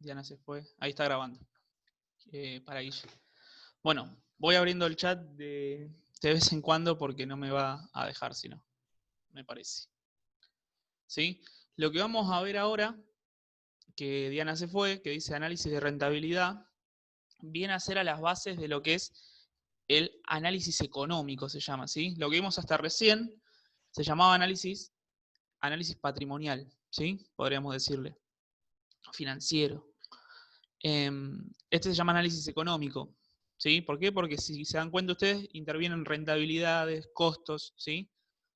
Diana se fue. Ahí está grabando. Para Guille. Bueno, voy abriendo el chat de vez en cuando porque no me va a dejar, si no, me parece. ¿Sí? Lo que vamos a ver ahora, que Diana se fue, que dice análisis de rentabilidad, viene a ser a las bases de lo que es el análisis económico, se llama, ¿sí? Lo que vimos hasta recién se llamaba análisis patrimonial, ¿sí? Podríamos decirle, financiero. Este se llama análisis económico, ¿sí? ¿Por qué? Porque si se dan cuenta ustedes, intervienen rentabilidades, costos, ¿sí?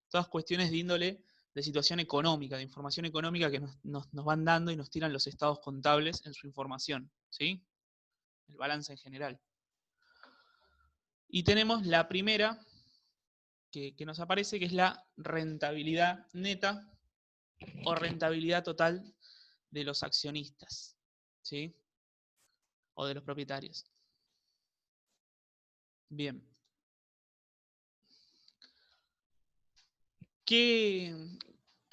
Todas cuestiones de índole de situación económica, de información económica que nos van dando y nos tiran los estados contables en su información, ¿sí? El balance en general. Y tenemos la primera que nos aparece, que es la rentabilidad neta o rentabilidad total de los accionistas, ¿sí? O de los propietarios. Bien. ¿Qué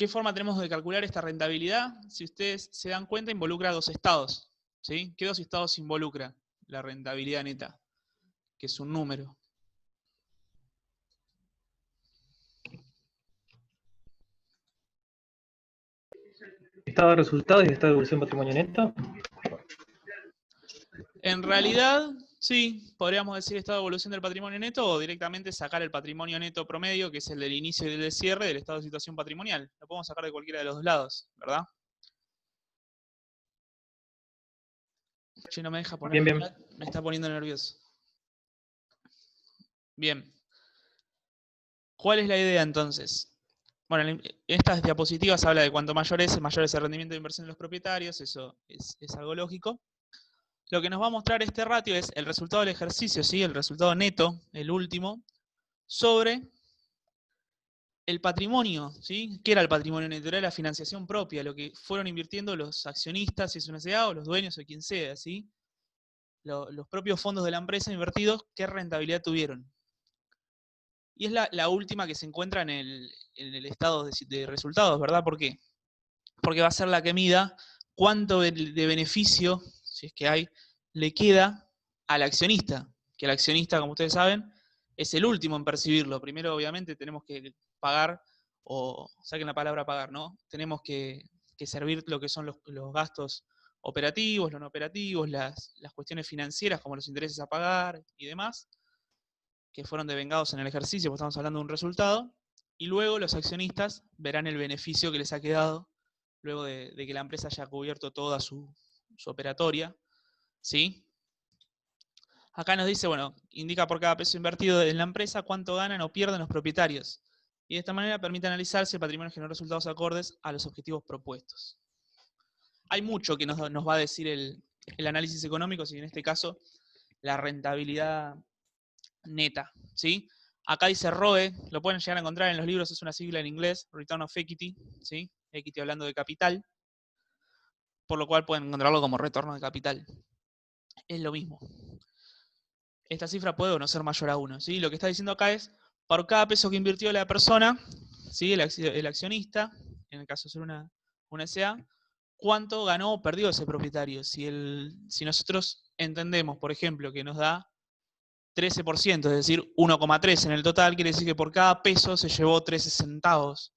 forma tenemos de calcular esta rentabilidad? Si ustedes se dan cuenta, involucra dos estados, ¿sí? ¿Qué dos estados involucra la rentabilidad neta? Que es un número. ¿Estado de resultados y estado de evolución patrimonio neto? En realidad, sí, podríamos decir estado de evolución del patrimonio neto o directamente sacar el patrimonio neto promedio, que es el del inicio y el del cierre del estado de situación patrimonial. Lo podemos sacar de cualquiera de los dos lados, ¿verdad? Che, no me deja poner el chat, me está poniendo nervioso. Bien. ¿Cuál es la idea entonces? Bueno, en estas diapositivas habla de cuanto mayor es el rendimiento de inversión de los propietarios, eso es algo lógico. Lo que nos va a mostrar este ratio es el resultado del ejercicio, ¿sí? El resultado neto, el último, sobre el patrimonio, ¿sí? ¿Qué era el patrimonio neto? Era la financiación propia, lo que fueron invirtiendo los accionistas, si es una SA, o los dueños, o quien sea, ¿sí? Los propios fondos de la empresa invertidos, ¿qué rentabilidad tuvieron? Y es la última que se encuentra en el estado de resultados, ¿verdad? ¿Por qué? Porque va a ser la que mida cuánto de beneficio, si es que hay, le queda al accionista. Que el accionista, como ustedes saben, es el último en percibirlo. Primero, obviamente, tenemos que pagar, o saquen la palabra pagar, ¿no? Tenemos que servir lo que son los gastos operativos, los no operativos, las cuestiones financieras, como los intereses a pagar y demás, que fueron devengados en el ejercicio, porque estamos hablando de un resultado, y luego los accionistas verán el beneficio que les ha quedado luego de que la empresa haya cubierto toda su operatoria, ¿sí? Acá nos dice, bueno, indica por cada peso invertido en la empresa cuánto ganan o pierden los propietarios, y de esta manera permite analizar si el patrimonio generó resultados acordes a los objetivos propuestos. Hay mucho que nos va a decir el análisis económico, si en este caso la rentabilidad neta, ¿sí? Acá dice ROE, lo pueden llegar a encontrar en los libros, es una sigla en inglés, Return of Equity, ¿sí? Equity hablando de capital, por lo cual pueden encontrarlo como retorno de capital. Es lo mismo. Esta cifra puede o no ser mayor a 1, ¿sí? Lo que está diciendo acá es, por cada peso que invirtió la persona, ¿sí? El accionista, en el caso de ser una SA, cuánto ganó o perdió ese propietario. Si nosotros entendemos, por ejemplo, que nos da 13%, es decir, 1,3 en el total, quiere decir que por cada peso se llevó 13 centavos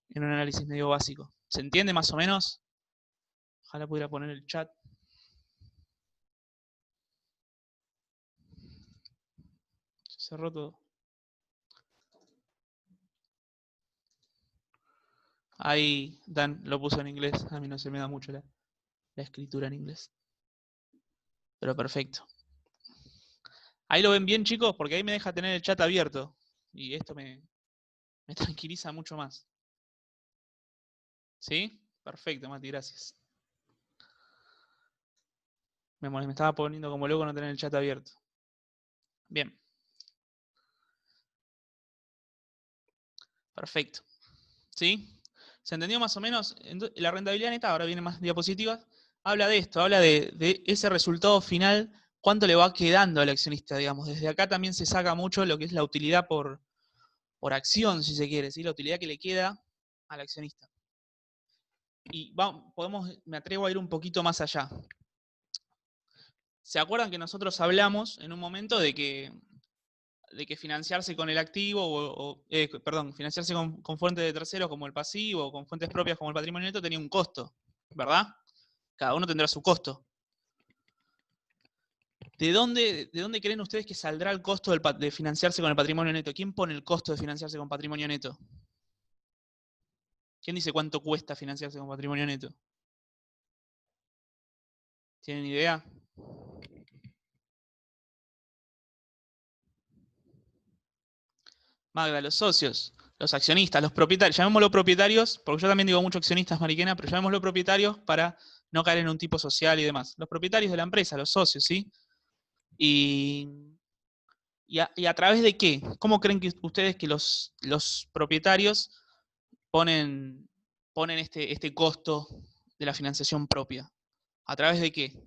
en un análisis medio básico. ¿Se entiende más o menos? Ojalá pudiera poner el chat. Se cerró todo. Ahí Dan lo puso en inglés. A mí no se me da mucho la escritura en inglés. Pero perfecto. Ahí lo ven bien, chicos, porque ahí me deja tener el chat abierto. Y esto me tranquiliza mucho más. ¿Sí? Perfecto, Mati, gracias. Me estaba poniendo como loco no tener el chat abierto. Bien. Perfecto. ¿Sí? ¿Se entendió más o menos? La rentabilidad neta, ahora vienen más diapositivas, habla de esto, habla de ese resultado final, cuánto le va quedando al accionista, digamos. Desde acá también se saca mucho lo que es la utilidad por acción, si se quiere, ¿sí? La utilidad que le queda al accionista. Y me atrevo a ir un poquito más allá. ¿Se acuerdan que nosotros hablamos en un momento de que financiarse con el activo, perdón, financiarse con fuentes de terceros como el pasivo, o con fuentes propias como el patrimonio neto, tenía un costo, ¿verdad? Cada uno tendrá su costo. ¿De dónde creen ustedes que saldrá el costo de financiarse con el patrimonio neto? ¿Quién pone el costo de financiarse con patrimonio neto? ¿Quién dice cuánto cuesta financiarse con patrimonio neto? ¿Tienen idea? Magda, los socios, los accionistas, los propietarios, llamémoslo propietarios, porque yo también digo mucho accionistas, Mariquena, pero llamémoslo propietarios para no caer en un tipo social y demás. Los propietarios de la empresa, los socios, ¿sí? ¿Y a través de qué? ¿Cómo creen que ustedes que los propietarios ponen este costo de la financiación propia? ¿A través de qué?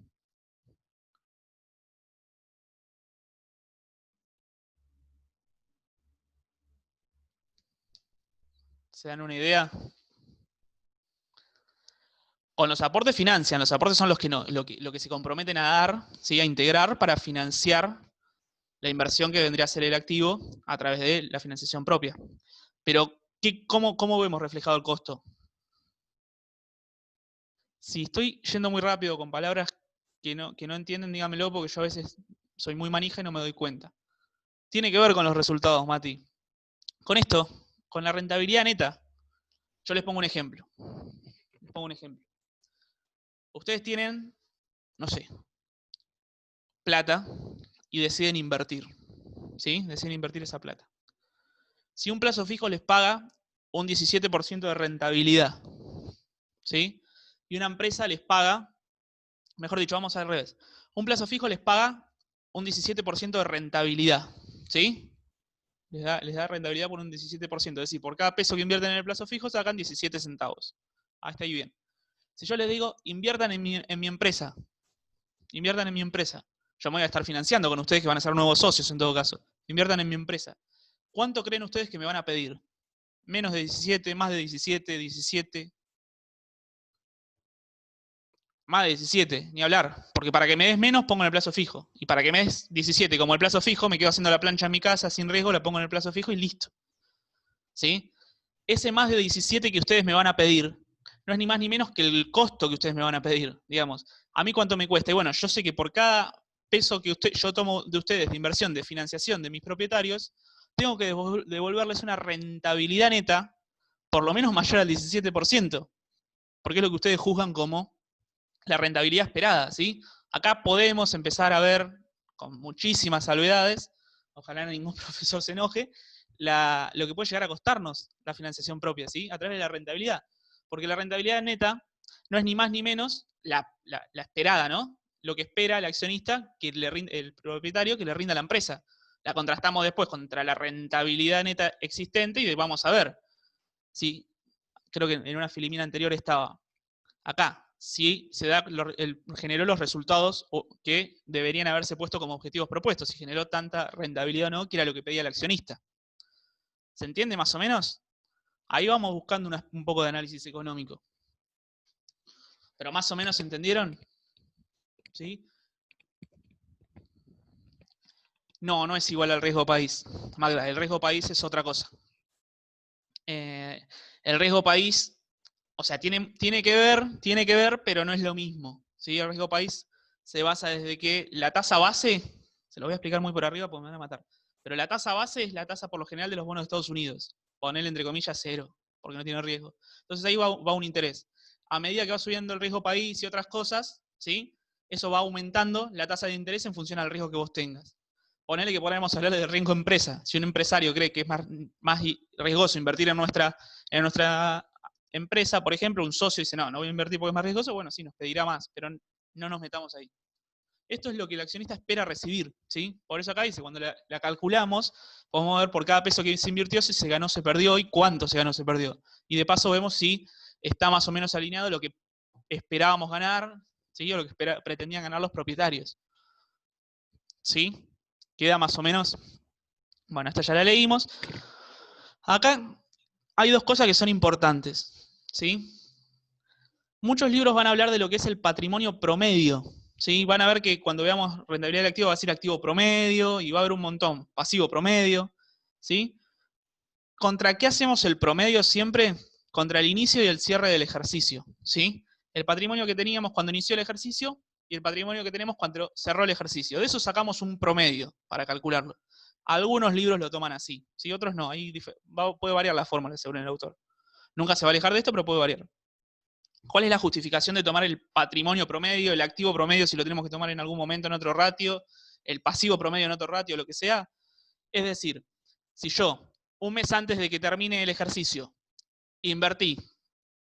¿Se dan una idea? Con los aportes financian, los aportes son los que no, lo que se comprometen a dar, ¿sí? A integrar para financiar la inversión que vendría a ser el activo a través de la financiación propia. Pero, ¿cómo vemos reflejado el costo? Si estoy yendo muy rápido con palabras que no entienden, dígamelo, porque yo a veces soy muy manija y no me doy cuenta. Tiene que ver con los resultados, Mati. Con esto, con la rentabilidad neta, yo les pongo un ejemplo. Ustedes tienen, no sé, plata y deciden invertir. ¿Sí? Deciden invertir esa plata. Si un plazo fijo les paga un 17% de rentabilidad, ¿sí? Y una empresa les paga, mejor dicho, vamos al revés. Un plazo fijo les paga un 17% de rentabilidad, ¿sí? Les da rentabilidad por un 17%. Es decir, por cada peso que invierten en el plazo fijo sacan 17 centavos. Hasta ahí bien. Si yo les digo, inviertan en mi empresa, inviertan en mi empresa. Yo me voy a estar financiando con ustedes que van a ser nuevos socios en todo caso. Inviertan en mi empresa. ¿Cuánto creen ustedes que me van a pedir? Menos de 17, más de 17, 17. Más de 17, ni hablar. Porque para que me des menos, pongo en el plazo fijo. Y para que me des 17, como el plazo fijo, me quedo haciendo la plancha en mi casa sin riesgo, la pongo en el plazo fijo y listo. ¿Sí? Ese más de 17 que ustedes me van a pedir, no es ni más ni menos que el costo que ustedes me van a pedir, digamos. ¿A mí cuánto me cuesta? Y bueno, yo sé que por cada peso que yo tomo de ustedes de inversión, de financiación de mis propietarios, tengo que devolverles una rentabilidad neta por lo menos mayor al 17%, porque es lo que ustedes juzgan como la rentabilidad esperada, ¿sí? Acá podemos empezar a ver, con muchísimas salvedades, ojalá ningún profesor se enoje, lo que puede llegar a costarnos la financiación propia, ¿sí? A través de la rentabilidad. Porque la rentabilidad neta no es ni más ni menos la esperada, ¿no? Lo que espera el accionista, el propietario, que le rinda a la empresa. La contrastamos después contra la rentabilidad neta existente y vamos a ver. ¿Sí? Creo que en una filimina anterior estaba acá. Si se da, generó los resultados que deberían haberse puesto como objetivos propuestos, si generó tanta rentabilidad o no, que era lo que pedía el accionista. ¿Se entiende más o menos? Ahí vamos buscando un poco de análisis económico. ¿Pero más o menos se entendieron? ¿Sí? No, no es igual al riesgo país. Magda, el riesgo país es otra cosa. El riesgo país, o sea, tiene que ver, pero no es lo mismo. ¿Sí? El riesgo país se basa desde que la tasa base, se lo voy a explicar muy por arriba porque me van a matar, pero la tasa base es la tasa por lo general de los bonos de Estados Unidos. Ponele entre comillas 0, porque no tiene riesgo. Entonces ahí va un interés. A medida que va subiendo el riesgo país y otras cosas, ¿sí? Eso va aumentando la tasa de interés en función al riesgo que vos tengas. Ponele que podemos hablar de riesgo empresa. Si un empresario cree que es más riesgoso invertir en nuestra empresa, por ejemplo, un socio dice, no voy a invertir porque es más riesgoso, bueno, sí, nos pedirá más, pero no nos metamos ahí. Esto es lo que el accionista espera recibir, ¿sí? Por eso acá dice, cuando la calculamos, podemos ver por cada peso que se invirtió si se ganó, se perdió y cuánto se ganó, se perdió. Y de paso vemos si está más o menos alineado lo que esperábamos ganar, ¿sí? O lo que pretendían ganar los propietarios. ¿Sí? ¿Queda más o menos? Bueno, esta ya la leímos. Acá hay dos cosas que son importantes, ¿sí? Muchos libros van a hablar de lo que es el patrimonio promedio, ¿sí? Van a ver que cuando veamos rentabilidad del activo va a ser activo promedio y va a haber un montón, pasivo promedio, ¿sí? ¿Contra qué hacemos el promedio siempre? Contra el inicio y el cierre del ejercicio, ¿sí? El patrimonio que teníamos cuando inició el ejercicio y el patrimonio que tenemos cuando cerró el ejercicio. De eso sacamos un promedio para calcularlo. Algunos libros lo toman así, ¿sí? Otros no. Ahí puede variar la fórmula según el autor. Nunca se va a alejar de esto, pero puede variar. ¿Cuál es la justificación de tomar el patrimonio promedio, el activo promedio, si lo tenemos que tomar en algún momento en otro ratio, el pasivo promedio en otro ratio, lo que sea? Es decir, si yo, un mes antes de que termine el ejercicio, invertí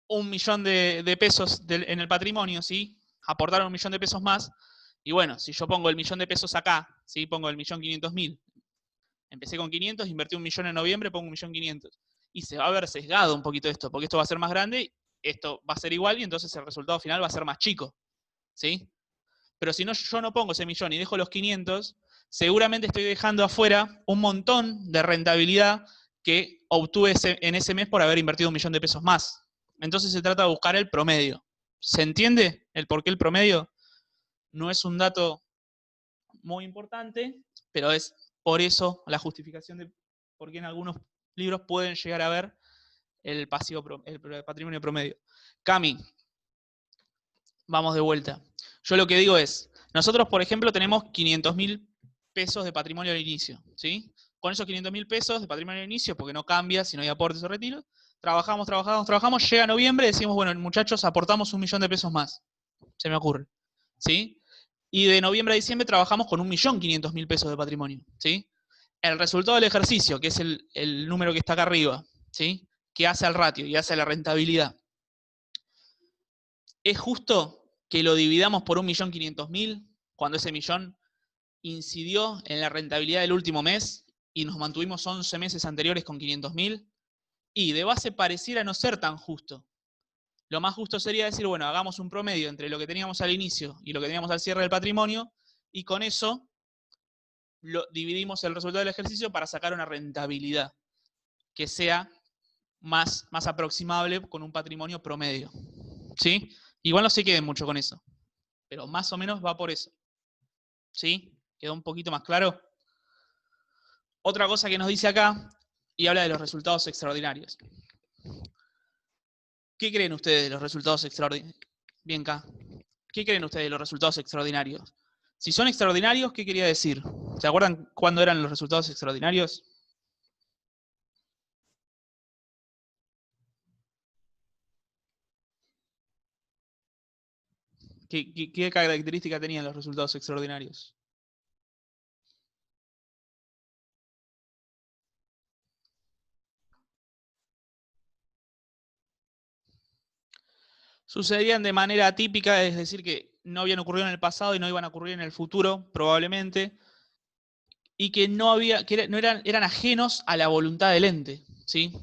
1.000.000 de pesos en el patrimonio, ¿sí? Aportaron 1.000.000 de pesos más, y bueno, si yo pongo el 1.000.000 de pesos acá, ¿sí? Pongo el 1.500.000. Empecé con 500, invertí 1.000.000 en noviembre, pongo 1.500.000. Y se va a ver sesgado un poquito esto, porque esto va a ser más grande, esto va a ser igual, y entonces el resultado final va a ser más chico, ¿sí? Pero si no, yo no pongo ese 1.000.000 y dejo los 500, seguramente estoy dejando afuera un montón de rentabilidad que obtuve en ese mes por haber invertido 1.000.000 de pesos más. Entonces se trata de buscar el promedio. ¿Se entiende el por qué el promedio? No es un dato muy importante, pero es por eso la justificación de por qué en algunos libros pueden llegar a ver el patrimonio promedio. Cami, vamos de vuelta. Yo lo que digo es, nosotros, por ejemplo, tenemos 500.000 pesos de patrimonio al inicio, ¿sí? Con esos 500.000 pesos de patrimonio al inicio, porque no cambia si no hay aportes o retiros, trabajamos, llega noviembre y decimos, bueno, muchachos, aportamos 1.000.000 de pesos más, se me ocurre, ¿sí? Y de noviembre a diciembre trabajamos con 1.500.000 pesos de patrimonio, ¿sí? El resultado del ejercicio, que es el número que está acá arriba, ¿sí? Que hace al ratio y hace la rentabilidad. ¿Es justo que lo dividamos por 1.500.000 cuando ese millón incidió en la rentabilidad del último mes y nos mantuvimos 11 meses anteriores con 500.000? Y de base pareciera no ser tan justo. Lo más justo sería decir, bueno, hagamos un promedio entre lo que teníamos al inicio y lo que teníamos al cierre del patrimonio, y con eso dividimos el resultado del ejercicio para sacar una rentabilidad que sea más aproximable con un patrimonio promedio, ¿sí? Igual no se queden mucho con eso, pero más o menos va por eso, ¿sí? ¿Quedó un poquito más claro? Otra cosa que nos dice acá, y habla de los resultados extraordinarios. ¿Qué creen ustedes de los resultados extraordinarios? Bien, acá. ¿Qué creen ustedes de los resultados extraordinarios? Si son extraordinarios, ¿qué quería decir? ¿Se acuerdan cuándo eran los resultados extraordinarios? ¿Qué característica tenían los resultados extraordinarios? Sucedían de manera atípica, es decir, que no habían ocurrido en el pasado y no iban a ocurrir en el futuro, probablemente, y que eran ajenos a la voluntad del ente, ¿sí?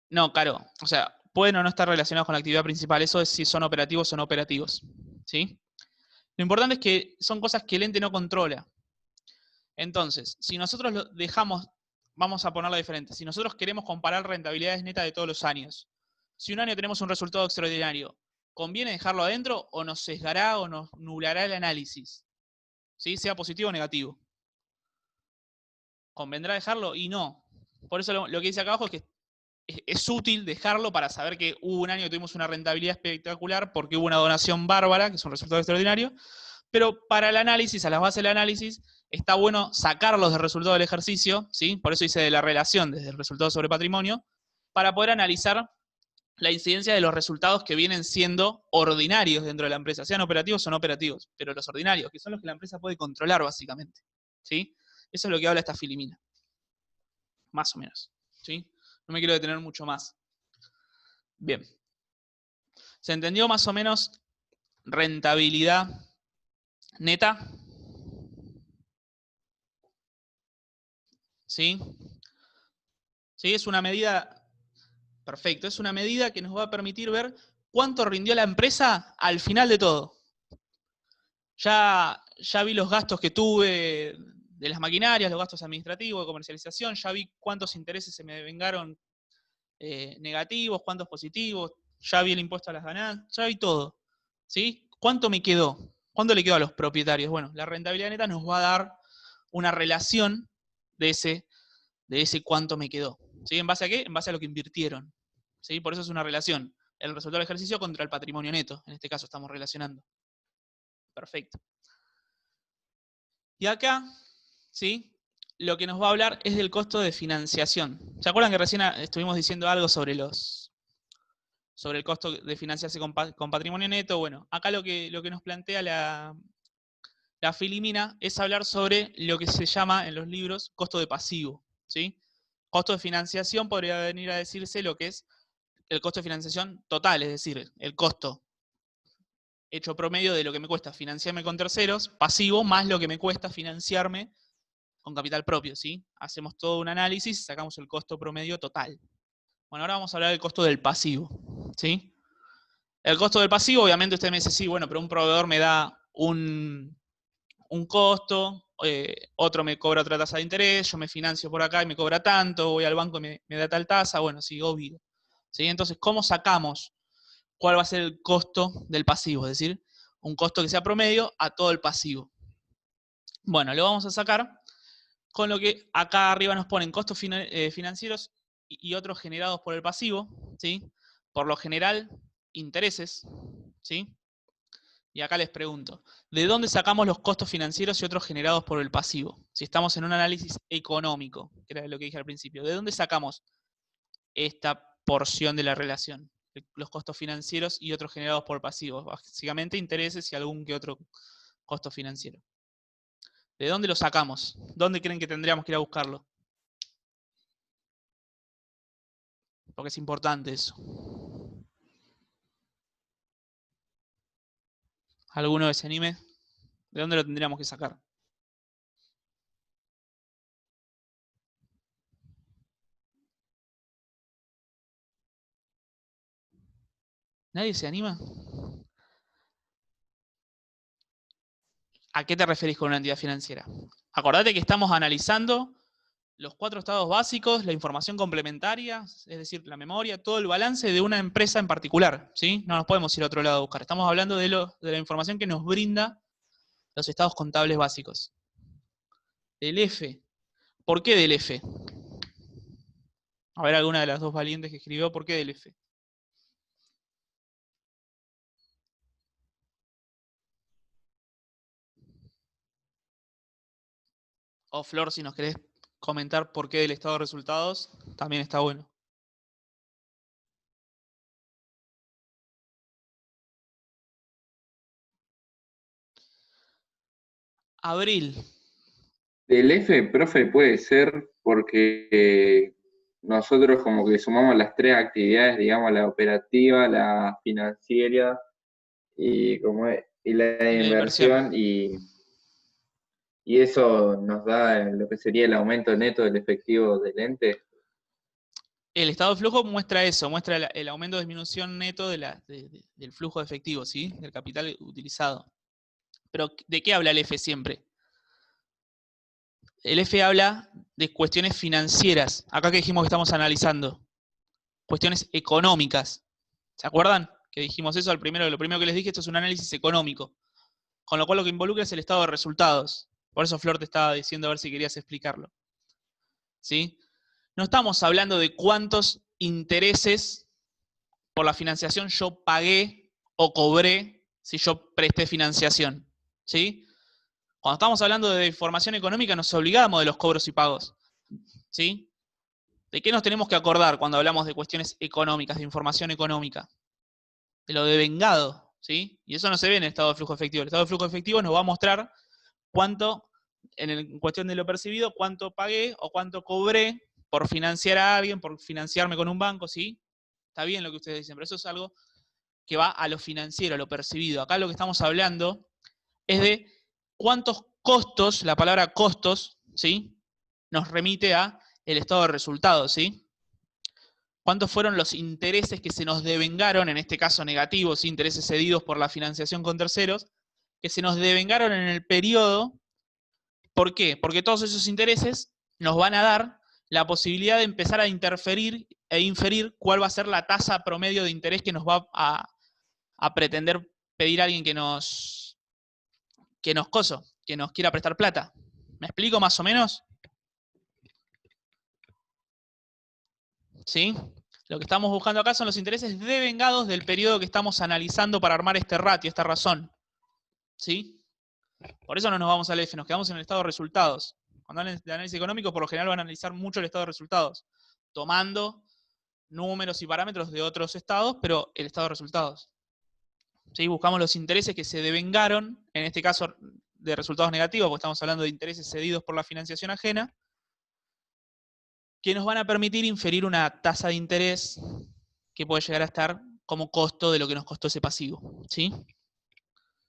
No, claro, o sea, pueden o no estar relacionados con la actividad principal, eso es si son operativos o no operativos, ¿sí? Lo importante es que son cosas que el ente no controla. Entonces, si nosotros lo dejamos, vamos a ponerlo diferente, si nosotros queremos comparar rentabilidades netas de todos los años, si un año tenemos un resultado extraordinario, ¿conviene dejarlo adentro o nos sesgará o nos nublará el análisis? ¿Sí? Sea positivo o negativo. ¿Convendrá dejarlo? Y no. Por eso lo que dice acá abajo es que es útil dejarlo para saber que hubo un año que tuvimos una rentabilidad espectacular porque hubo una donación bárbara, que es un resultado extraordinario, pero para el análisis, a las bases del análisis, está bueno sacarlos del resultado del ejercicio, ¿sí? Por eso hice de la relación desde el resultado sobre patrimonio, para poder analizar la incidencia de los resultados que vienen siendo ordinarios dentro de la empresa, sean operativos o no operativos, pero los ordinarios, que son los que la empresa puede controlar básicamente, ¿sí? Eso es lo que habla esta filimina, más o menos, ¿sí? No me quiero detener mucho más. Bien. ¿Se entendió más o menos rentabilidad neta? ¿Sí? ¿Sí? Es una medida, perfecto, es una medida que nos va a permitir ver cuánto rindió la empresa al final de todo. Ya vi los gastos que tuve de las maquinarias, los gastos administrativos, de comercialización, ya vi cuántos intereses se me vengaron negativos, cuántos positivos, ya vi el impuesto a las ganancias, ya vi todo, ¿sí? ¿cuánto me quedó? ¿Cuánto le quedó a los propietarios? Bueno, la rentabilidad neta nos va a dar una relación de ese cuánto me quedó. ¿Sí? ¿En base a qué? En base a lo que invirtieron. ¿Sí? Por eso es una relación. El resultado del ejercicio contra el patrimonio neto. En este caso estamos relacionando. Perfecto. Y acá, ¿sí? Lo que nos va a hablar es del costo de financiación. ¿Se acuerdan que recién estuvimos diciendo algo sobre el costo de financiarse con patrimonio neto? Bueno, acá lo que nos plantea la Filimina es hablar sobre lo que se llama en los libros costo de pasivo. ¿Sí? Costo de financiación podría venir a decirse lo que es el costo de financiación total, es decir, el costo hecho promedio de lo que me cuesta financiarme con terceros, pasivo, más lo que me cuesta financiarme con capital propio, ¿sí? Hacemos todo un análisis, sacamos el costo promedio total. Bueno, ahora vamos a hablar del costo del pasivo, ¿sí? El costo del pasivo, obviamente usted me dice, sí, bueno, pero un proveedor me da un costo, otro me cobra otra tasa de interés, yo me financio por acá y me cobra tanto, voy al banco y me da tal tasa, bueno, sí, obvio. ¿Sí? Entonces, ¿cómo sacamos cuál va a ser el costo del pasivo? Es decir, un costo que sea promedio a todo el pasivo. Bueno, lo vamos a sacar con lo que acá arriba nos ponen costos financieros y otros generados por el pasivo, ¿sí? Por lo general, intereses, ¿sí? Y acá les pregunto, ¿de dónde sacamos los costos financieros y otros generados por el pasivo? Si estamos en un análisis económico, que era lo que dije al principio, ¿de dónde sacamos esta porción de la relación? Los costos financieros y otros generados por pasivos, básicamente intereses y algún que otro costo financiero. ¿De dónde lo sacamos? ¿Dónde creen que tendríamos que ir a buscarlo? Porque es importante eso. ¿Alguno que se anime? ¿De dónde lo tendríamos que sacar? ¿Nadie se anima? ¿A qué te referís con una entidad financiera? Acordate que estamos analizando los 4 estados básicos, la información complementaria, es decir, la memoria, todo el balance de una empresa en particular, ¿sí? No nos podemos ir a otro lado a buscar. Estamos hablando de la información que nos brinda los estados contables básicos. Del F. ¿Por qué del F? A ver, alguna de las dos valientes que escribió, ¿por qué del F? O Flor, si nos querés comentar por qué del estado de resultados, también está bueno. Abril. Del F, profe, puede ser porque nosotros como que sumamos las 3 actividades, digamos, la operativa, la financiera y la de Y la inversión. inversión, y eso nos da lo que sería el aumento neto del efectivo del ente. El estado de flujo muestra eso, muestra el aumento o disminución neto del flujo de efectivo, ¿sí? Del capital utilizado. Pero, ¿de qué habla el F siempre? El F habla de cuestiones financieras. Acá que dijimos que estamos analizando. Cuestiones económicas. ¿Se acuerdan? Que dijimos eso lo primero que les dije, esto es un análisis económico. Con lo cual lo que involucra es el estado de resultados. Por eso Flor te estaba diciendo a ver si querías explicarlo. ¿Sí? No estamos hablando de cuántos intereses por la financiación yo pagué o cobré si yo presté financiación. ¿Sí? Cuando estamos hablando de información económica nos obligamos de los cobros y pagos. ¿Sí? ¿De qué nos tenemos que acordar cuando hablamos de cuestiones económicas, de información económica? De lo devengado, ¿sí? Y eso no se ve en el estado de flujo efectivo. El estado de flujo efectivo nos va a mostrar cuánto, en cuestión de lo percibido, cuánto pagué o cuánto cobré por financiar a alguien, por financiarme con un banco, ¿sí? Está bien lo que ustedes dicen, pero eso es algo que va a lo financiero, a lo percibido. Acá lo que estamos hablando es de cuántos costos, la palabra costos, ¿sí? Nos remite a el estado de resultados, ¿sí? ¿Cuántos fueron los intereses que se nos devengaron, en este caso negativos, intereses cedidos por la financiación con terceros, que se nos devengaron en el periodo? ¿Por qué? Porque todos esos intereses nos van a dar la posibilidad de empezar a interferir e inferir cuál va a ser la tasa promedio de interés que nos va a pretender pedir a alguien que nos quiera prestar plata. ¿Me explico más o menos? ¿Sí? Lo que estamos buscando acá son los intereses devengados del periodo que estamos analizando para armar este ratio, esta razón. ¿Sí? Por eso no nos vamos al F, nos quedamos en el estado de resultados. Cuando hablan de análisis económico, por lo general van a analizar mucho el estado de resultados, tomando números y parámetros de otros estados, pero el estado de resultados. ¿Sí? Buscamos los intereses que se devengaron, en este caso de resultados negativos, porque estamos hablando de intereses cedidos por la financiación ajena, que nos van a permitir inferir una tasa de interés que puede llegar a estar como costo de lo que nos costó ese pasivo. ¿Sí?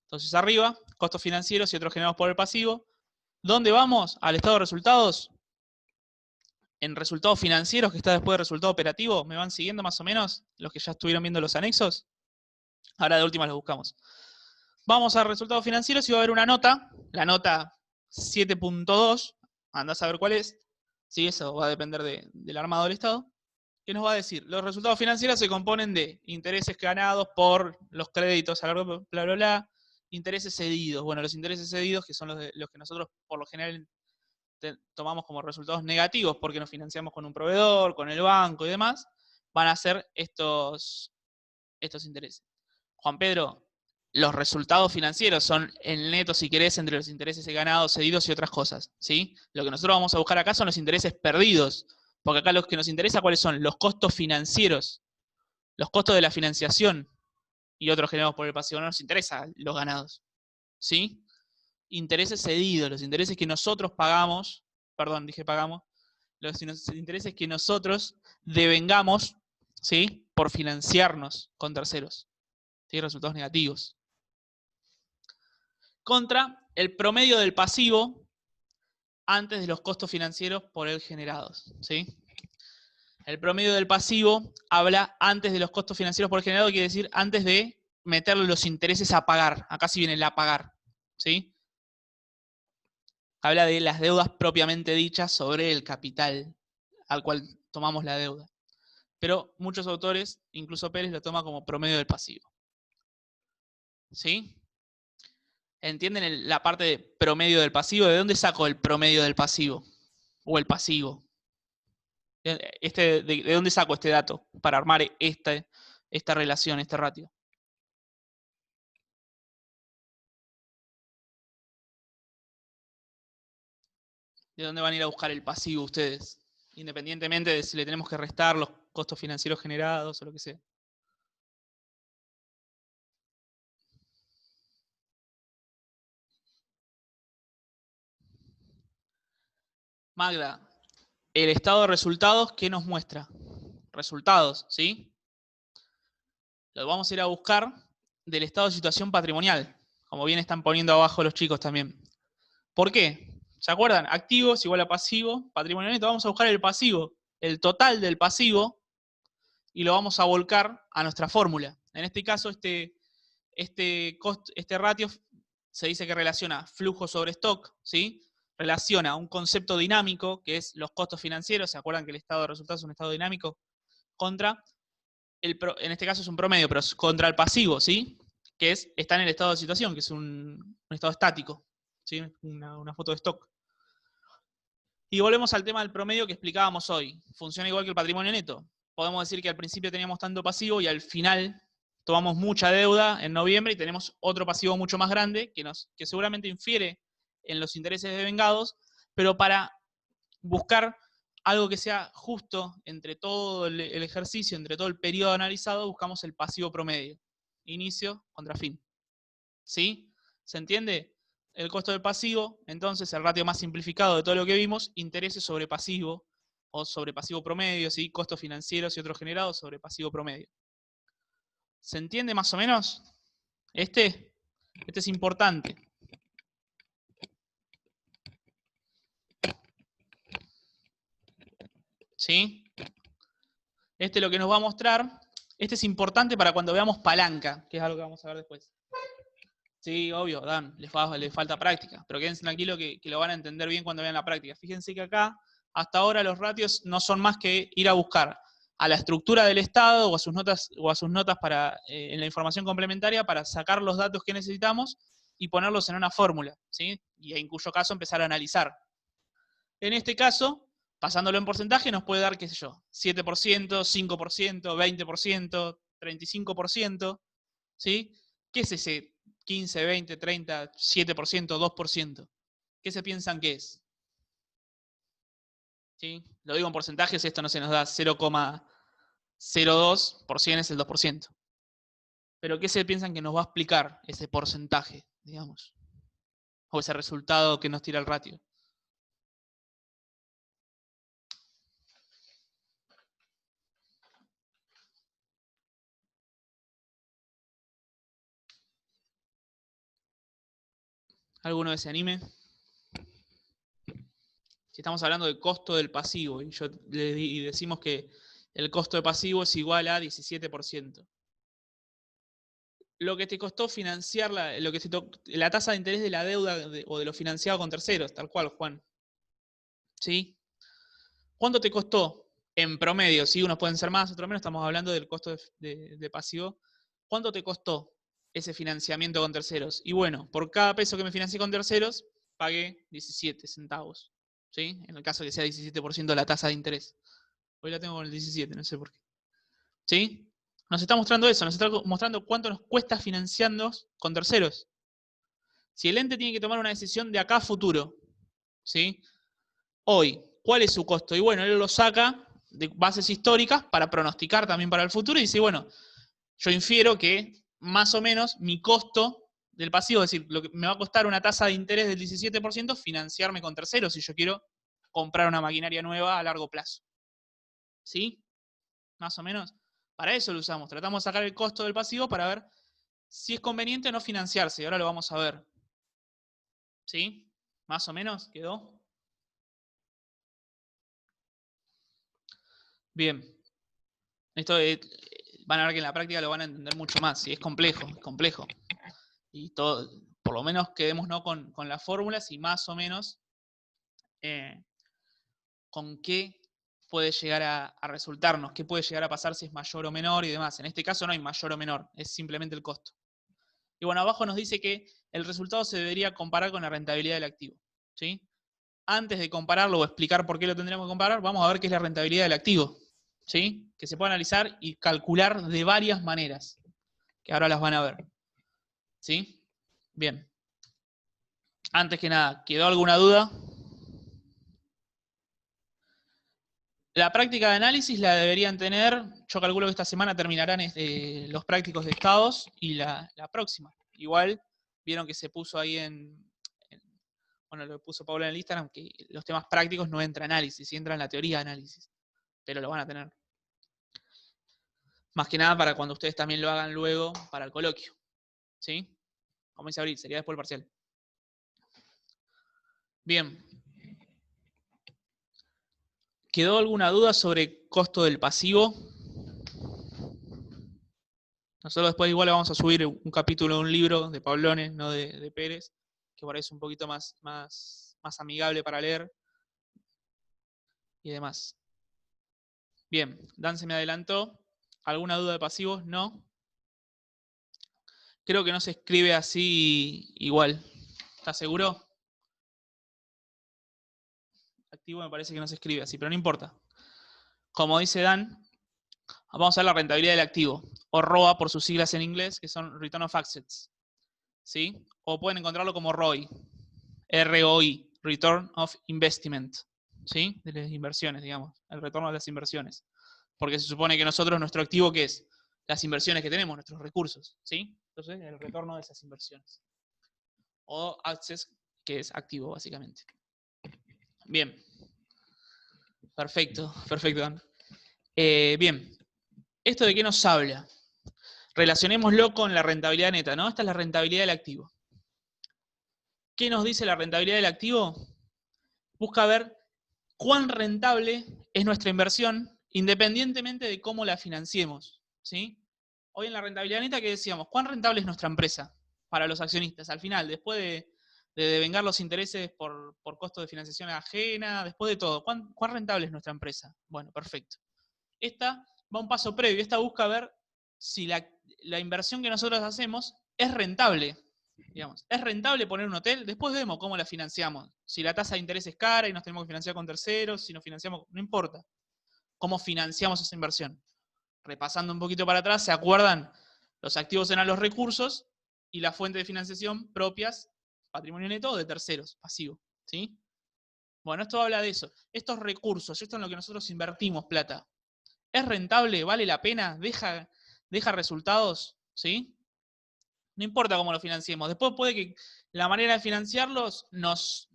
Entonces arriba, costos financieros y otros generados por el pasivo. ¿Dónde vamos? Al estado de resultados. En resultados financieros, que está después de resultado operativo. ¿Me van siguiendo más o menos? Los que ya estuvieron viendo los anexos. Ahora de última los buscamos. Vamos a resultados financieros y va a haber una nota. La nota 7.2. Andás a ver cuál es. Sí, eso va a depender del armado del estado. ¿Qué nos va a decir? Los resultados financieros se componen de intereses ganados por los créditos a largo, bla, bla, bla. Intereses cedidos. Bueno, los intereses cedidos, que son los que nosotros por lo general tomamos como resultados negativos porque nos financiamos con un proveedor, con el banco y demás, van a ser estos intereses. Juan Pedro, los resultados financieros son el neto, si querés, entre los intereses ganados, cedidos y otras cosas, ¿sí? Lo que nosotros vamos a buscar acá son los intereses perdidos, porque acá lo que nos interesa, ¿cuáles son? Los costos financieros, los costos de la financiación y otros generados por el pasivo. No nos interesa los ganados, ¿sí? Intereses cedidos, los intereses que nosotros pagamos, perdón, dije pagamos, los intereses que nosotros devengamos, ¿sí? Por financiarnos con terceros. ¿Sí? Resultados negativos. Contra el promedio del pasivo antes de los costos financieros por él generados. ¿Sí? El promedio del pasivo habla antes de los costos financieros por él generados, quiere decir antes de meterle los intereses a pagar. Acá sí viene el a pagar. ¿Sí? Habla de las deudas propiamente dichas sobre el capital al cual tomamos la deuda. Pero muchos autores, incluso Pérez, lo toma como promedio del pasivo. ¿Sí? ¿Entienden la parte de promedio del pasivo? ¿De dónde saco el promedio del pasivo? O el pasivo. ¿De dónde saco este dato para armar esta relación, este ratio? ¿De dónde van a ir a buscar el pasivo ustedes? Independientemente de si le tenemos que restar los costos financieros generados o lo que sea. Magda, el estado de resultados, ¿qué nos muestra? Resultados, ¿sí? Lo vamos a ir a buscar del estado de situación patrimonial, como bien están poniendo abajo los chicos también. ¿Por qué? ¿Se acuerdan? Activos igual a pasivo, patrimonio neto. Vamos a buscar el pasivo, el total del pasivo, y lo vamos a volcar a nuestra fórmula. En este caso, este ratio se dice que relaciona flujo sobre stock, ¿sí? Relaciona un concepto dinámico, que es los costos financieros. ¿Se acuerdan que el estado de resultados es un estado dinámico? Contra, en este caso es un promedio, pero contra el pasivo, ¿sí? Que está en el estado de situación, que es un estado estático, ¿sí? Una foto de stock. Y volvemos al tema del promedio que explicábamos hoy. Funciona igual que el patrimonio neto. Podemos decir que al principio teníamos tanto pasivo y al final tomamos mucha deuda en noviembre y tenemos otro pasivo mucho más grande que seguramente infiere en los intereses devengados, pero para buscar algo que sea justo entre todo el ejercicio, entre todo el periodo analizado, buscamos el pasivo promedio. Inicio contra fin. ¿Sí? ¿Se entiende? El costo del pasivo, entonces el ratio más simplificado de todo lo que vimos, intereses sobre pasivo o sobre pasivo promedio, ¿sí? Costos financieros y otros generados sobre pasivo promedio. ¿Se entiende más o menos? Este es importante. ¿Sí? Este es lo que nos va a mostrar. Este es importante para cuando veamos palanca, que es algo que vamos a ver después. Sí, obvio, Dan, les falta práctica, pero quédense tranquilos que lo van a entender bien cuando vean la práctica. Fíjense que acá, hasta ahora los ratios no son más que ir a buscar a la estructura del Estado o a sus notas para, en la información complementaria para sacar los datos que necesitamos y ponerlos en una fórmula, ¿sí? Y en cuyo caso empezar a analizar. En este caso, pasándolo en porcentaje, nos puede dar, qué sé yo, 7%, 5%, 20%, 35%, ¿sí? ¿Qué es ese 15, 20, 30, 7%, 2%? ¿Qué se piensan que es? ¿Sí? Lo digo en porcentajes, esto no se nos da 0,02, por 100 es el 2%. Pero ¿qué se piensan que nos va a explicar ese porcentaje, digamos? O ese resultado que nos tira el ratio. ¿Alguno de ese anime? Si estamos hablando del costo del pasivo, y decimos que el costo de pasivo es igual a 17%. Lo que te costó financiar, la tasa de interés de la deuda o de lo financiado con terceros, tal cual, Juan. ¿Sí? ¿Cuánto te costó en promedio? Sí, unos pueden ser más, otros menos, estamos hablando del costo de pasivo. ¿Cuánto te costó ese financiamiento con terceros? Y bueno, por cada peso que me financié con terceros, pagué 17 centavos. ¿Sí? En el caso que sea 17% la tasa de interés. Hoy la tengo con el 17, no sé por qué. ¿Sí? Nos está mostrando eso, nos está mostrando cuánto nos cuesta financiando con terceros. Si el ente tiene que tomar una decisión de acá a futuro, ¿sí? Hoy, ¿cuál es su costo? Y bueno, él lo saca de bases históricas para pronosticar también para el futuro y dice, bueno, yo infiero que más o menos mi costo del pasivo, es decir, lo que me va a costar una tasa de interés del 17% financiarme con terceros si yo quiero comprar una maquinaria nueva a largo plazo. ¿Sí? Más o menos. Para eso lo usamos. Tratamos de sacar el costo del pasivo para ver si es conveniente o no financiarse. Ahora lo vamos a ver. ¿Sí? Más o menos quedó. Bien. Esto van a ver que en la práctica lo van a entender mucho más. ¿Sí? Es complejo, es complejo. Y todo, por lo menos quedémonos con las fórmulas y más o menos con qué puede llegar a resultarnos, qué puede llegar a pasar si es mayor o menor y demás. En este caso no hay mayor o menor, es simplemente el costo. Y bueno, abajo nos dice que el resultado se debería comparar con la rentabilidad del activo. ¿Sí? Antes de compararlo o explicar por qué lo tendríamos que comparar, vamos a ver qué es la rentabilidad del activo. ¿Sí? Que se puede analizar y calcular de varias maneras, que ahora las van a ver. ¿Sí? Bien. Antes que nada, ¿quedó alguna duda? La práctica de análisis la deberían tener, yo calculo que esta semana terminarán los prácticos de estados y la próxima. Igual, vieron que se puso ahí bueno, lo puso Paula en el Instagram, que los temas prácticos no entra análisis, entra en la teoría de análisis, pero lo van a tener. Más que nada para cuando ustedes también lo hagan luego para el coloquio. ¿Sí? Como dice Abril, sería después el parcial. Bien. ¿Quedó alguna duda sobre costo del pasivo? Nosotros después igual le vamos a subir un capítulo de un libro de Pablones, no de Pérez, que por ahí es un poquito más amigable para leer y demás. Bien, Dan se me adelantó. ¿Alguna duda de pasivos? No. Creo que no se escribe así igual. ¿Estás seguro? Activo me parece que no se escribe así, pero no importa. Como dice Dan, vamos a ver la rentabilidad del activo, o ROA por sus siglas en inglés, que son Return of Assets. ¿Sí? O pueden encontrarlo como ROI, ROI, Return of Investment. ¿Sí? De las inversiones, digamos, el retorno de las inversiones. Porque se supone que nosotros, nuestro activo, ¿qué es? Las inversiones que tenemos, nuestros recursos. ¿Sí? Entonces, el retorno de esas inversiones. O Access, que es activo, básicamente. Bien. Perfecto, perfecto, Dan. Bien. ¿Esto de qué nos habla? Relacionémoslo con la rentabilidad neta, ¿no? Esta es la rentabilidad del activo. ¿Qué nos dice la rentabilidad del activo? Busca ver cuán rentable es nuestra inversión independientemente de cómo la financiemos. ¿Sí? Hoy en la rentabilidad neta, ¿qué decíamos? ¿Cuán rentable es nuestra empresa para los accionistas? Al final, después de devengar los intereses por costo de financiación ajena, después de todo, ¿cuán rentable es nuestra empresa? Bueno, perfecto. Esta va un paso previo, esta busca ver si la inversión que nosotros hacemos es rentable. Digamos, ¿es rentable poner un hotel? Después vemos cómo la financiamos. Si la tasa de interés es cara y nos tenemos que financiar con terceros, si nos financiamos, no importa. ¿Cómo financiamos esa inversión? Repasando un poquito para atrás, ¿se acuerdan? Los activos eran los recursos y la fuente de financiación propias, patrimonio neto o de terceros, pasivo. ¿Sí? Bueno, esto habla de eso. Estos recursos, esto es en lo que nosotros invertimos plata. ¿Es rentable? ¿Vale la pena? ¿Deja resultados? ¿Sí? No importa cómo lo financiemos. Después puede que la manera de financiarlos nos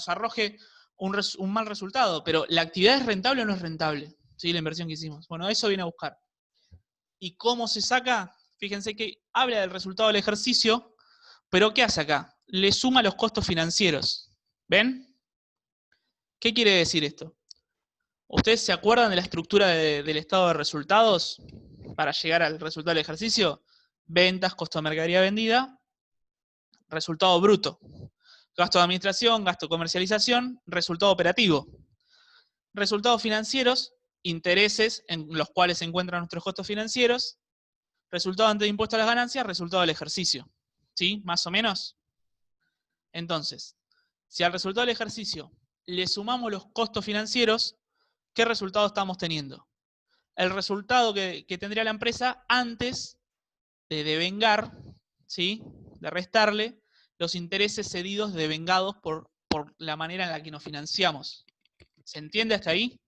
arroje un mal resultado, pero ¿la actividad es rentable o no es rentable? ¿Sí? La inversión que hicimos. Bueno, eso viene a buscar. ¿Y cómo se saca? Fíjense que habla del resultado del ejercicio, pero ¿qué hace acá? Le suma los costos financieros. ¿Ven? ¿Qué quiere decir esto? ¿Ustedes se acuerdan de la estructura del estado de resultados para llegar al resultado del ejercicio? Ventas, costo de mercadería vendida, resultado bruto. Gasto de administración, gasto de comercialización, resultado operativo. Resultados financieros, intereses en los cuales se encuentran nuestros costos financieros. Resultado antes de impuesto a las ganancias, resultado del ejercicio. ¿Sí? Más o menos. Entonces, si al resultado del ejercicio le sumamos los costos financieros, ¿qué resultado estamos teniendo? El resultado que tendría la empresa antes de devengar, ¿sí? De restarle los intereses cedidos devengados por la manera en la que nos financiamos. ¿Se entiende hasta ahí?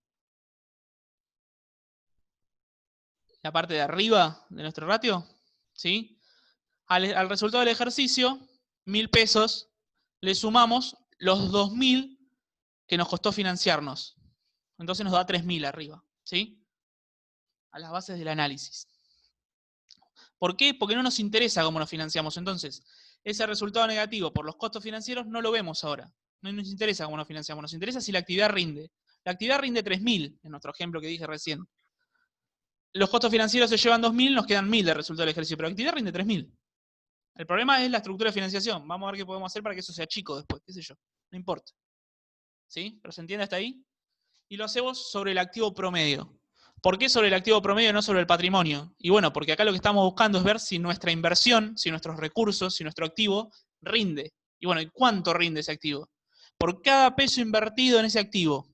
La parte de arriba de nuestro ratio, ¿sí? Al resultado del ejercicio, 1.000 pesos, le sumamos los 2.000 que nos costó financiarnos. Entonces nos da 3.000 arriba, ¿sí? A las bases del análisis. ¿Por qué? Porque no nos interesa cómo nos financiamos. Entonces, ese resultado negativo por los costos financieros no lo vemos ahora. No nos interesa cómo nos financiamos. Nos interesa si la actividad rinde. La actividad rinde 3.000, en nuestro ejemplo que dije recién. Los costos financieros se llevan 2.000, nos quedan 1.000 de resultado del ejercicio, pero la actividad rinde 3.000. El problema es la estructura de financiación. Vamos a ver qué podemos hacer para que eso sea chico después, qué sé yo. No importa. ¿Sí? ¿Pero se entiende hasta ahí? Y lo hacemos sobre el activo promedio. ¿Por qué sobre el activo promedio y no sobre el patrimonio? Y bueno, porque acá lo que estamos buscando es ver si nuestra inversión, si nuestros recursos, si nuestro activo rinde. Y bueno, ¿y cuánto rinde ese activo? Por cada peso invertido en ese activo,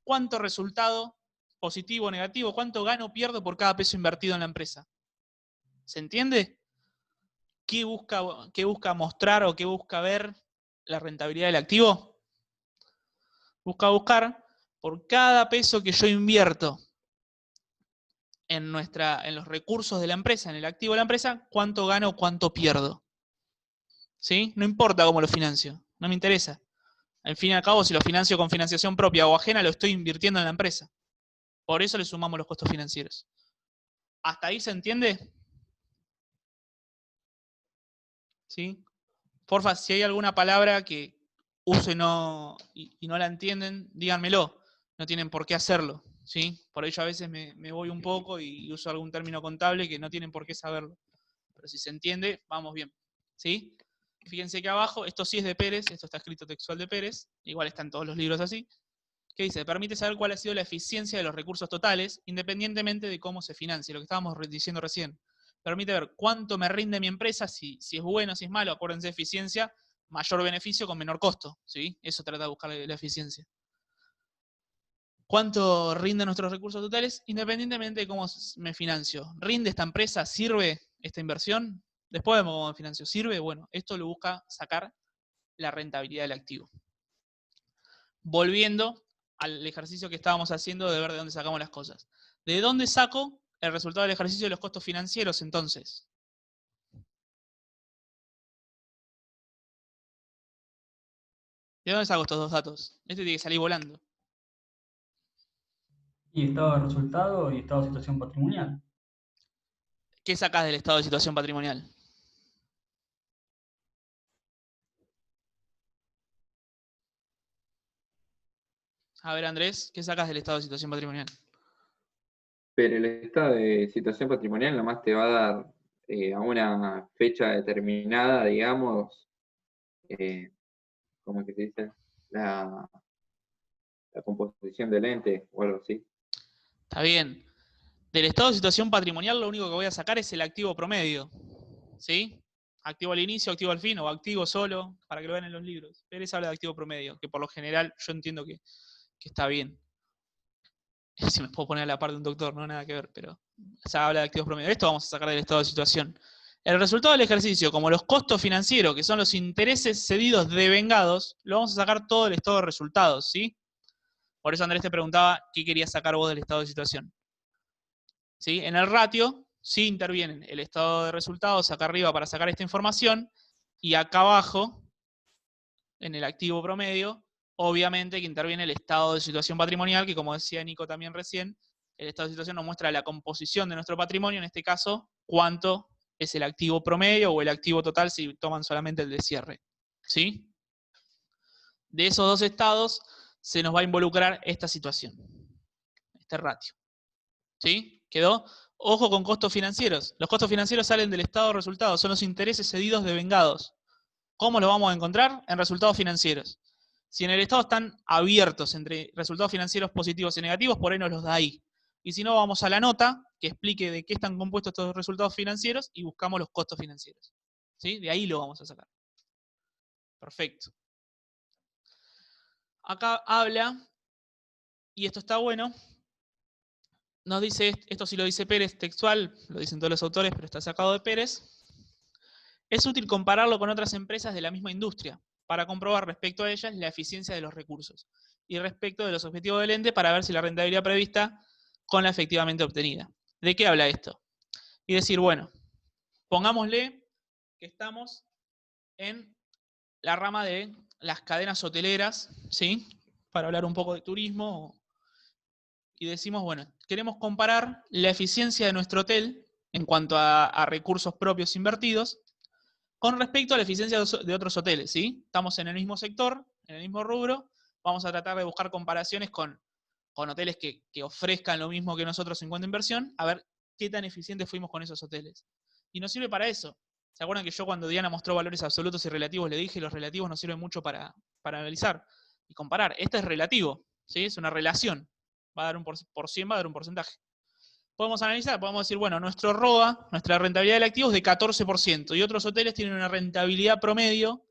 ¿cuánto resultado positivo o negativo? ¿Cuánto gano o pierdo por cada peso invertido en la empresa? ¿Se entiende? ¿Qué busca mostrar o qué busca ver la rentabilidad del activo? Busca buscar por cada peso que yo invierto en los recursos de la empresa, en el activo de la empresa, cuánto gano o cuánto pierdo. ¿Sí? No importa cómo lo financio, no me interesa. Al fin y al cabo, si lo financio con financiación propia o ajena, lo estoy invirtiendo en la empresa. Por eso le sumamos los costos financieros. ¿Hasta ahí se entiende? ¿Sí? Porfa, si hay alguna palabra que use y no la entienden, díganmelo. No tienen por qué hacerlo. ¿Sí? Por ello a veces me voy un poco y uso algún término contable que no tienen por qué saberlo. Pero si se entiende, vamos bien. ¿Sí? Fíjense que abajo, esto sí es de Pérez, esto está escrito textual de Pérez, igual están todos los libros así, que dice, permite saber cuál ha sido la eficiencia de los recursos totales, independientemente de cómo se financie, lo que estábamos diciendo recién. Permite ver cuánto me rinde mi empresa, si es bueno, si es malo, acuérdense de eficiencia, mayor beneficio con menor costo, ¿sí? Eso trata de buscar la eficiencia. ¿Cuánto rinden nuestros recursos totales? Independientemente de cómo me financio. ¿Rinde esta empresa? ¿Sirve esta inversión? Después vemos cómo me financio. ¿Sirve? Bueno, esto lo busca sacar la rentabilidad del activo. Volviendo al ejercicio que estábamos haciendo de ver de dónde sacamos las cosas. ¿De dónde saco el resultado del ejercicio de los costos financieros entonces? ¿De dónde saco estos dos datos? Este tiene que salir volando. Y estado de resultado y estado de situación patrimonial. ¿Qué sacás del estado de situación patrimonial? A ver, Andrés, ¿qué sacás del estado de situación patrimonial? Pero el estado de situación patrimonial nomás te va a dar a una fecha determinada, digamos, ¿cómo que se dice? La composición del ente o algo así. Está bien. Del estado de situación patrimonial lo único que voy a sacar es el activo promedio. ¿Sí? Activo al inicio, activo al fin, o activo solo, para que lo vean en los libros. Pérez habla de activo promedio, que por lo general yo entiendo que está bien. Si me puedo poner a la par de un doctor, no nada que ver, pero se habla de activos promedio. Esto vamos a sacar del estado de situación. El resultado del ejercicio, como los costos financieros, que son los intereses cedidos devengados, lo vamos a sacar todo del estado de resultados, ¿sí? Por eso Andrés te preguntaba qué querías sacar vos del estado de situación. ¿Sí? En el ratio sí intervienen el estado de resultados acá arriba para sacar esta información, y acá abajo, en el activo promedio, obviamente que interviene el estado de situación patrimonial, que como decía Nico también recién, el estado de situación nos muestra la composición de nuestro patrimonio, en este caso, cuánto es el activo promedio o el activo total si toman solamente el de cierre. ¿Sí? De esos dos estados se nos va a involucrar esta situación, este ratio. ¿Sí? ¿Quedó? Ojo con costos financieros. Los costos financieros salen del estado de resultados, son los intereses cedidos devengados. ¿Cómo los vamos a encontrar? En resultados financieros. Si en el estado están abiertos entre resultados financieros positivos y negativos, por ahí nos los da ahí. Y si no, vamos a la nota que explique de qué están compuestos estos resultados financieros y buscamos los costos financieros. ¿Sí? De ahí lo vamos a sacar. Perfecto. Acá habla, y esto está bueno, nos dice, esto sí lo dice Pérez textual, lo dicen todos los autores, pero está sacado de Pérez. Es útil compararlo con otras empresas de la misma industria, para comprobar respecto a ellas la eficiencia de los recursos, y respecto de los objetivos del ente para ver si la rentabilidad prevista con la efectivamente obtenida. ¿De qué habla esto? Y decir, bueno, pongámosle que estamos en la rama de las cadenas hoteleras, ¿sí? Para hablar un poco de turismo, y decimos, bueno, queremos comparar la eficiencia de nuestro hotel en cuanto a recursos propios invertidos con respecto a la eficiencia de otros hoteles, ¿sí? Estamos en el mismo sector, en el mismo rubro, vamos a tratar de buscar comparaciones con hoteles que ofrezcan lo mismo que nosotros en cuanto a inversión, a ver qué tan eficientes fuimos con esos hoteles. Y nos sirve para eso. ¿Se acuerdan que yo cuando Diana mostró valores absolutos y relativos le dije los relativos nos sirven mucho para analizar y comparar? Este es relativo, ¿sí? Es una relación. Va a dar por 100 va a dar un porcentaje. Podemos analizar, podemos decir, bueno, nuestro ROA, nuestra rentabilidad del activo es de 14%, y otros hoteles tienen una rentabilidad promedio.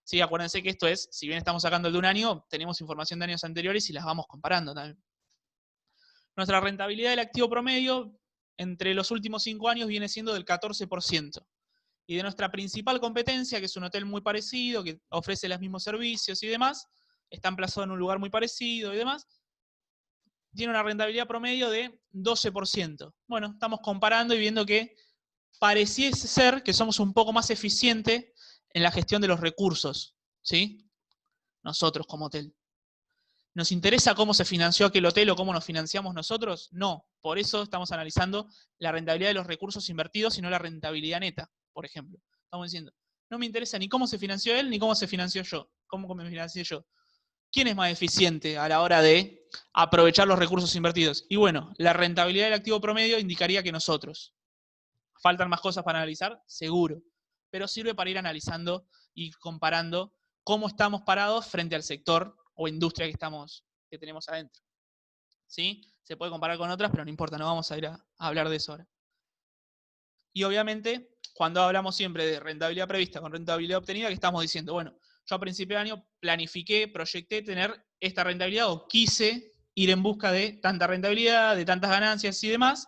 Sí, acuérdense que esto es, si bien estamos sacando el de un año, tenemos información de años anteriores y las vamos comparando también. Nuestra rentabilidad del activo promedio entre los últimos 5 años viene siendo del 14%. Y de nuestra principal competencia, que es un hotel muy parecido, que ofrece los mismos servicios y demás, está emplazado en un lugar muy parecido y demás, tiene una rentabilidad promedio de 12%. Bueno, estamos comparando y viendo que pareciese ser que somos un poco más eficientes en la gestión de los recursos, ¿sí? Nosotros como hotel. ¿Nos interesa cómo se financió aquel hotel o cómo nos financiamos nosotros? No. Por eso estamos analizando la rentabilidad de los recursos invertidos y no la rentabilidad neta, por ejemplo. Estamos diciendo, no me interesa ni cómo se financió él ni cómo se financió yo. ¿Cómo me financié yo? ¿Quién es más eficiente a la hora de aprovechar los recursos invertidos? Y bueno, la rentabilidad del activo promedio indicaría que nosotros. ¿Faltan más cosas para analizar? Seguro. Pero sirve para ir analizando y comparando cómo estamos parados frente al sector o industria que tenemos adentro. ¿Sí? Se puede comparar con otras, pero no importa, no vamos a ir a hablar de eso ahora. Y obviamente, cuando hablamos siempre de rentabilidad prevista con rentabilidad obtenida, ¿qué estamos diciendo? Bueno, yo a principio de año planifiqué, proyecté tener esta rentabilidad o quise ir en busca de tanta rentabilidad, de tantas ganancias y demás.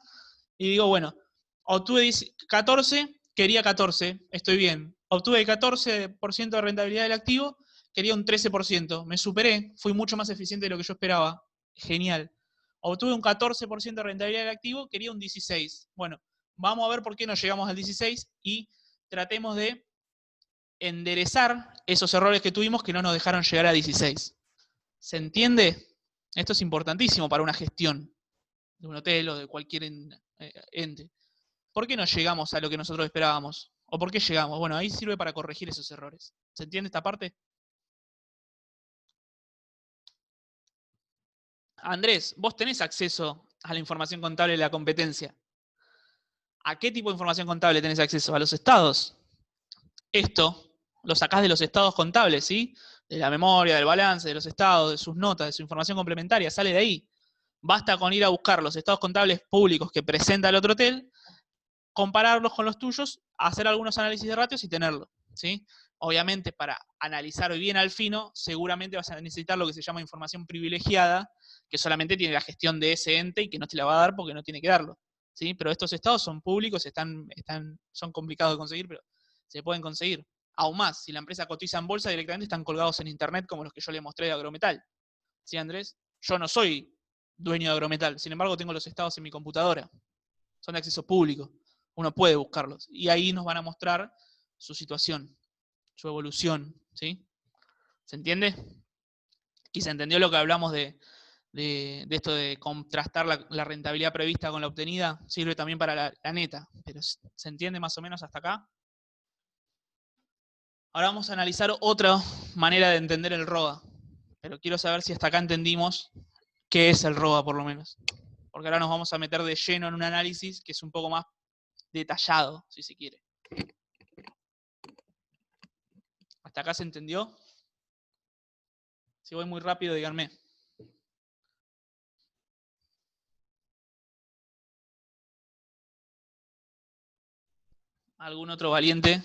Y digo, bueno, obtuve 14, quería 14, estoy bien. Obtuve el 14% de rentabilidad del activo, quería un 13%. Me superé, fui mucho más eficiente de lo que yo esperaba. Genial. Obtuve un 14% de rentabilidad del activo, quería un 16%. Bueno, vamos a ver por qué no llegamos al 16 y tratemos de enderezar esos errores que tuvimos que no nos dejaron llegar a 16. ¿Se entiende? Esto es importantísimo para una gestión de un hotel o de cualquier ente. ¿Por qué no llegamos a lo que nosotros esperábamos? ¿O por qué llegamos? Bueno, ahí sirve para corregir esos errores. ¿Se entiende esta parte? Andrés, vos tenés acceso a la información contable de la competencia. ¿A qué tipo de información contable tenés acceso? A los estados. Esto lo sacás de los estados contables, ¿sí? De la memoria, del balance, de los estados, de sus notas, de su información complementaria, sale de ahí. Basta con ir a buscar los estados contables públicos que presenta el otro hotel, compararlos con los tuyos, hacer algunos análisis de ratios y tenerlo, ¿sí? Obviamente, para analizar bien al fino, seguramente vas a necesitar lo que se llama información privilegiada, que solamente tiene la gestión de ese ente y que no te la va a dar porque no tiene que darlo, ¿sí? Pero estos estados son públicos, son complicados de conseguir, pero se pueden conseguir. Aún más, si la empresa cotiza en bolsa, directamente están colgados en internet como los que yo le mostré de Agrometal. ¿Sí, Andrés? Yo no soy dueño de Agrometal, sin embargo tengo los estados en mi computadora. Son de acceso público. Uno puede buscarlos. Y ahí nos van a mostrar su situación, su evolución, ¿sí? ¿Se entiende? Y se entendió lo que hablamos de esto de contrastar la rentabilidad prevista con la obtenida. Sirve también para la neta. Pero ¿se entiende más o menos hasta acá? Ahora vamos a analizar otra manera de entender el ROA. Pero quiero saber si hasta acá entendimos qué es el ROA, por lo menos. Porque ahora nos vamos a meter de lleno en un análisis que es un poco más detallado, si se quiere. ¿Hasta acá se entendió? Si voy muy rápido, díganme. ¿Algún otro valiente?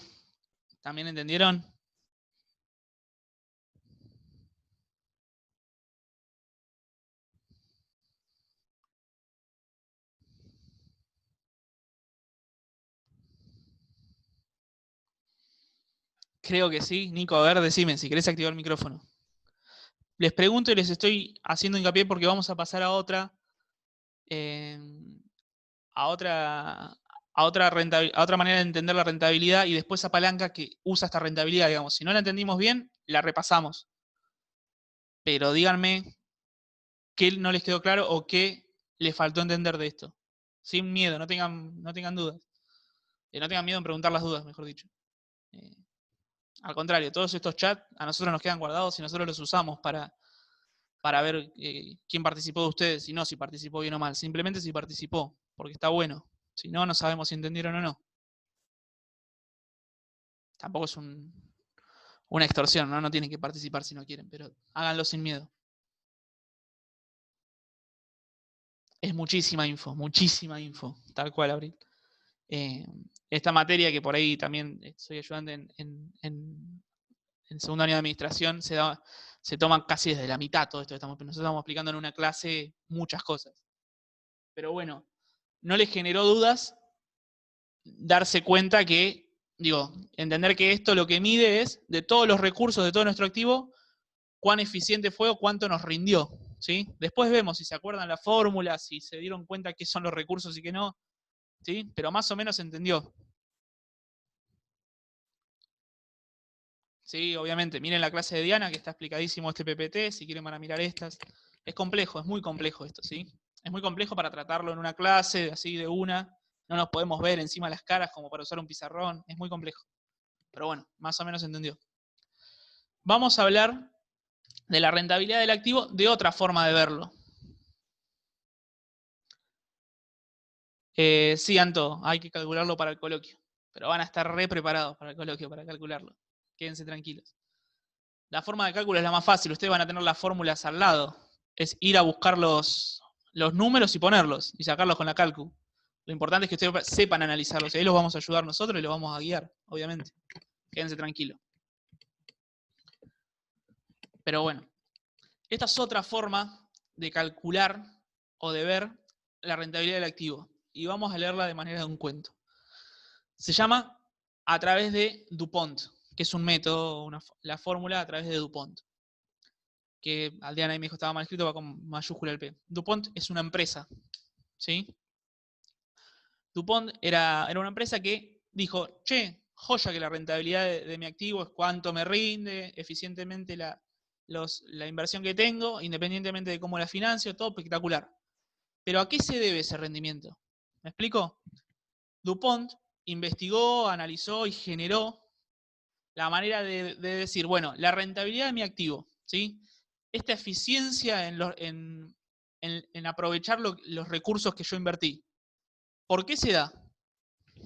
¿También entendieron? Creo que sí. Nico, a ver, decime si querés activar el micrófono. Les pregunto y les estoy haciendo hincapié porque vamos a pasar a otra manera de entender la rentabilidad y después esa palanca que usa esta rentabilidad, digamos. Si no la entendimos bien, la repasamos. Pero díganme qué no les quedó claro o qué les faltó entender de esto. Sin miedo, no tengan dudas. No tengan miedo en preguntar las dudas, mejor dicho. Al contrario, todos estos chats a nosotros nos quedan guardados y nosotros los usamos para ver quién participó de ustedes y no si participó bien o mal. Simplemente si participó, porque está bueno. Si no, no sabemos si entendieron o no. Tampoco es una extorsión, ¿no? No tienen que participar si no quieren, pero háganlo sin miedo. Es muchísima info, tal cual, Abril. Esta materia que por ahí también soy ayudante en segundo año de administración, se toma casi desde la mitad todo esto. Nosotros estamos explicando en una clase muchas cosas. Pero bueno, ¿no les generó dudas darse cuenta que, entender que esto lo que mide es, de todos los recursos de todo nuestro activo, cuán eficiente fue o cuánto nos rindió? ¿Sí? Después vemos si se acuerdan la fórmula, si se dieron cuenta qué son los recursos y qué no, ¿sí? Pero más o menos se entendió. Sí, obviamente. Miren la clase de Diana, que está explicadísimo este PPT, si quieren van a mirar estas. Es complejo, es muy complejo esto, ¿sí? Es muy complejo para tratarlo en una clase, así de una. No nos podemos ver encima las caras como para usar un pizarrón. Es muy complejo. Pero bueno, más o menos se entendió. Vamos a hablar de la rentabilidad del activo de otra forma de verlo. Sí, Anto, hay que calcularlo para el coloquio. Pero van a estar re preparados para el coloquio, para calcularlo. Quédense tranquilos. La forma de cálculo es la más fácil. Ustedes van a tener las fórmulas al lado. Es ir a buscar los números y ponerlos. Y sacarlos con la calcu. Lo importante es que ustedes sepan analizarlos. Y ahí los vamos a ayudar nosotros y los vamos a guiar, obviamente. Quédense tranquilos. Pero bueno. Esta es otra forma de calcular o de ver la rentabilidad del activo. Y vamos a leerla de manera de un cuento. Se llama a través de DuPont, que es un método, la fórmula a través de DuPont. Que Aldeana ahí me dijo estaba mal escrito, va con mayúscula el P. DuPont es una empresa, ¿sí? DuPont era una empresa que dijo, che, joya que la rentabilidad de mi activo es cuánto me rinde, eficientemente la inversión que tengo, independientemente de cómo la financio, todo espectacular. Pero ¿a qué se debe ese rendimiento? ¿Me explico? DuPont investigó, analizó y generó la manera de decir, bueno, la rentabilidad de mi activo, ¿sí? Esta eficiencia en aprovechar los recursos que yo invertí. ¿Por qué se da?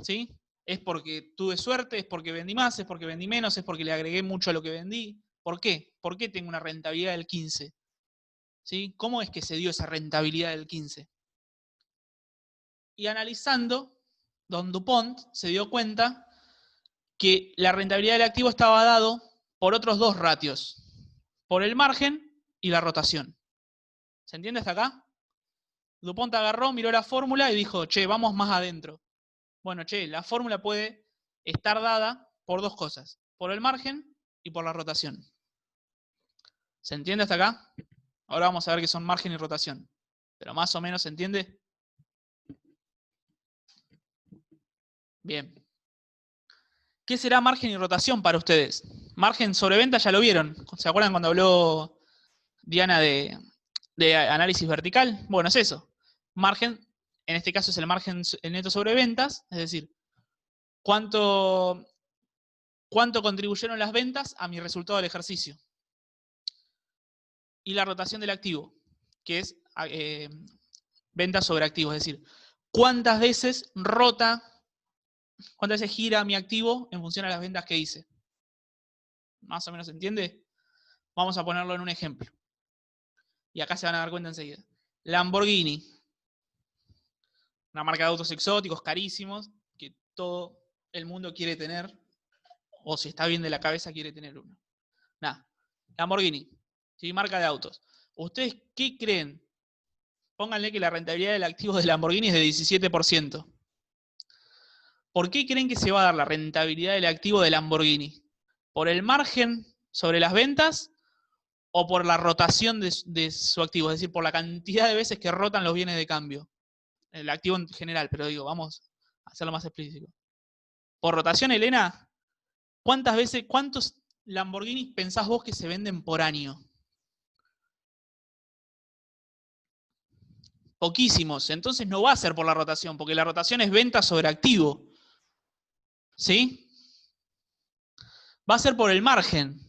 ¿Sí? ¿Es porque tuve suerte? ¿Es porque vendí más? ¿Es porque vendí menos? ¿Es porque le agregué mucho a lo que vendí? ¿Por qué? ¿Por qué tengo una rentabilidad del 15? ¿Sí? ¿Cómo es que se dio esa rentabilidad del 15? Y analizando, Don Dupont se dio cuenta que la rentabilidad del activo estaba dado por otros dos ratios, por el margen y la rotación. ¿Se entiende hasta acá? Dupont agarró, miró la fórmula y dijo, che, vamos más adentro. Bueno, che, la fórmula puede estar dada por dos cosas, por el margen y por la rotación. ¿Se entiende hasta acá? Ahora vamos a ver qué son margen y rotación. Pero más o menos se entiende. Bien. ¿Qué será margen y rotación para ustedes? Margen sobre venta ya lo vieron. ¿Se acuerdan cuando habló Diana de análisis vertical? Bueno, es eso. Margen, en este caso es el margen neto sobre ventas, es decir, cuánto contribuyeron las ventas a mi resultado del ejercicio. Y la rotación del activo, que es venta sobre activo, es decir, cuántas veces cuántas veces gira mi activo en función a las ventas que hice. ¿Más o menos se entiende? Vamos a ponerlo en un ejemplo. Y acá se van a dar cuenta enseguida. Lamborghini, una marca de autos exóticos carísimos que todo el mundo quiere tener, o si está bien de la cabeza quiere tener uno. Nada, Lamborghini, ¿sí? Marca de autos. ¿Ustedes qué creen? Pónganle que la rentabilidad del activo de Lamborghini es de 17%. ¿Por qué creen que se va a dar la rentabilidad del activo de Lamborghini? ¿Por el margen sobre las ventas o por la rotación de su activo? Es decir, por la cantidad de veces que rotan los bienes de cambio. El activo en general, pero digo, vamos a hacerlo más explícito. Por rotación, Elena, ¿cuántos Lamborghinis pensás vos que se venden por año? Poquísimos. Entonces no va a ser por la rotación, porque la rotación es venta sobre activo. ¿Sí? Va a ser por el margen.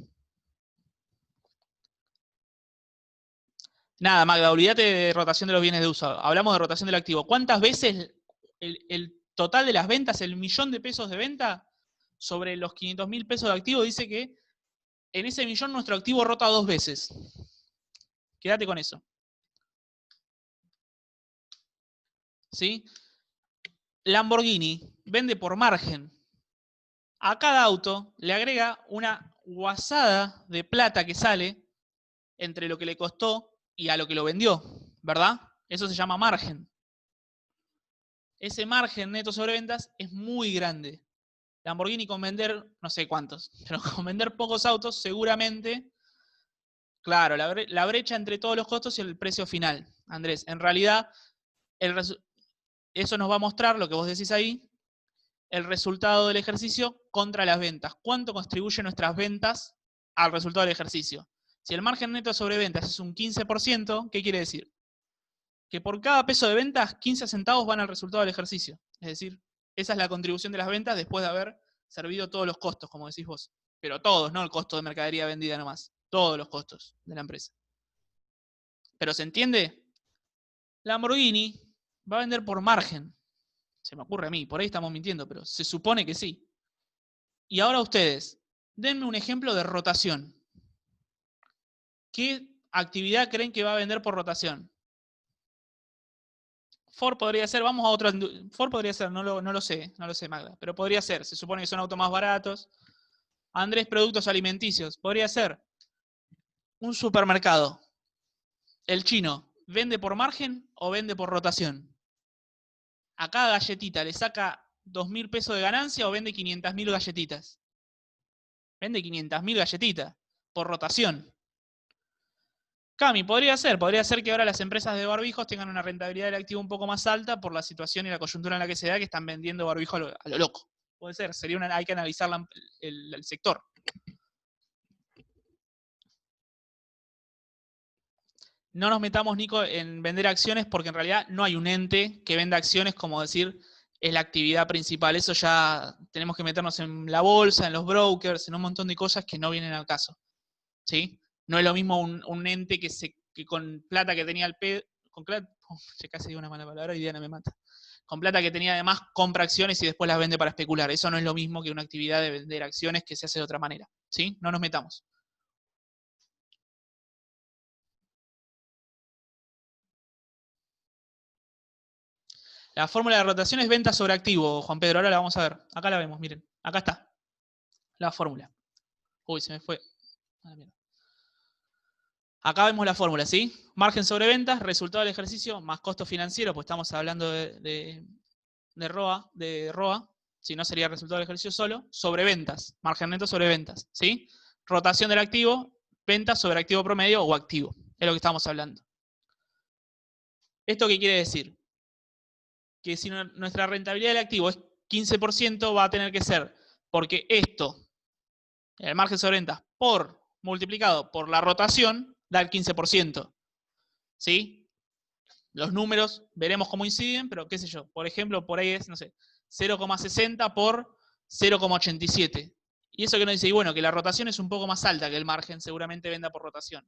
Nada, Magda, olvídate de rotación de los bienes de uso. Hablamos de rotación del activo. ¿Cuántas veces el total de las ventas, el millón de pesos de venta, sobre los 500.000 pesos de activo, dice que en ese millón nuestro activo rota 2 veces? Quédate con eso. ¿Sí? Lamborghini vende por margen. A cada auto le agrega una guasada de plata que sale entre lo que le costó y a lo que lo vendió, ¿verdad? Eso se llama margen. Ese margen neto sobre ventas es muy grande. Lamborghini con vender, no sé cuántos, pero con vender pocos autos seguramente, claro, la brecha entre todos los costos y el precio final. Andrés, en realidad, eso nos va a mostrar, lo que vos decís ahí, el resultado del ejercicio contra las ventas. ¿Cuánto contribuyen nuestras ventas al resultado del ejercicio? Si el margen neto sobre ventas es un 15%, ¿qué quiere decir? Que por cada peso de ventas, 15 centavos van al resultado del ejercicio. Es decir, esa es la contribución de las ventas después de haber servido todos los costos, como decís vos. Pero todos, no el costo de mercadería vendida nomás. Todos los costos de la empresa. ¿Pero se entiende? Lamborghini va a vender por margen. Se me ocurre a mí, por ahí estamos mintiendo, pero se supone que sí. Y ahora ustedes, denme un ejemplo de rotación. ¿Qué actividad creen que va a vender por rotación? Ford podría ser, vamos a otro. Ford podría ser, no lo sé, Magda, pero podría ser. Se supone que son autos más baratos. Andrés, productos alimenticios. Podría ser un supermercado. El chino, ¿vende por margen o vende por rotación? A cada galletita le saca 2.000 pesos de ganancia o vende 500.000 galletitas. Vende 500.000 galletitas por rotación. Cami, podría ser que ahora las empresas de barbijos tengan una rentabilidad del activo un poco más alta por la situación y la coyuntura en la que se da, que están vendiendo barbijos a lo loco. Puede ser, hay que analizar el sector. No nos metamos, Nico, en vender acciones porque en realidad no hay un ente que venda acciones, como decir, es la actividad principal. Eso ya tenemos que meternos en la bolsa, en los brokers, en un montón de cosas que no vienen al caso. ¿Sí? No es lo mismo un ente que con plata que tenía casi digo una mala palabra y Diana me mata. Con plata que tenía además compra acciones y después las vende para especular. Eso no es lo mismo que una actividad de vender acciones que se hace de otra manera. ¿Sí? No nos metamos. La fórmula de rotación es venta sobre activo, Juan Pedro. Ahora la vamos a ver. Acá la vemos, miren. Acá está la fórmula. Uy, se me fue. Ah, mierda. Acá vemos la fórmula, ¿sí? Margen sobre ventas, resultado del ejercicio, más costo financiero, pues estamos hablando de ROA, si no sería resultado del ejercicio solo, sobre ventas, margen neto sobre ventas, ¿sí? Rotación del activo, ventas sobre activo promedio o activo, es lo que estamos hablando. ¿Esto qué quiere decir? Que si nuestra rentabilidad del activo es 15%, va a tener que ser, porque esto, el margen sobre ventas, multiplicado por la rotación, da el 15%. ¿Sí? Los números veremos cómo inciden, pero qué sé yo. Por ejemplo, por ahí es, no sé, 0,60 por 0,87. Y eso que nos dice, y bueno, que la rotación es un poco más alta que el margen, seguramente venda por rotación.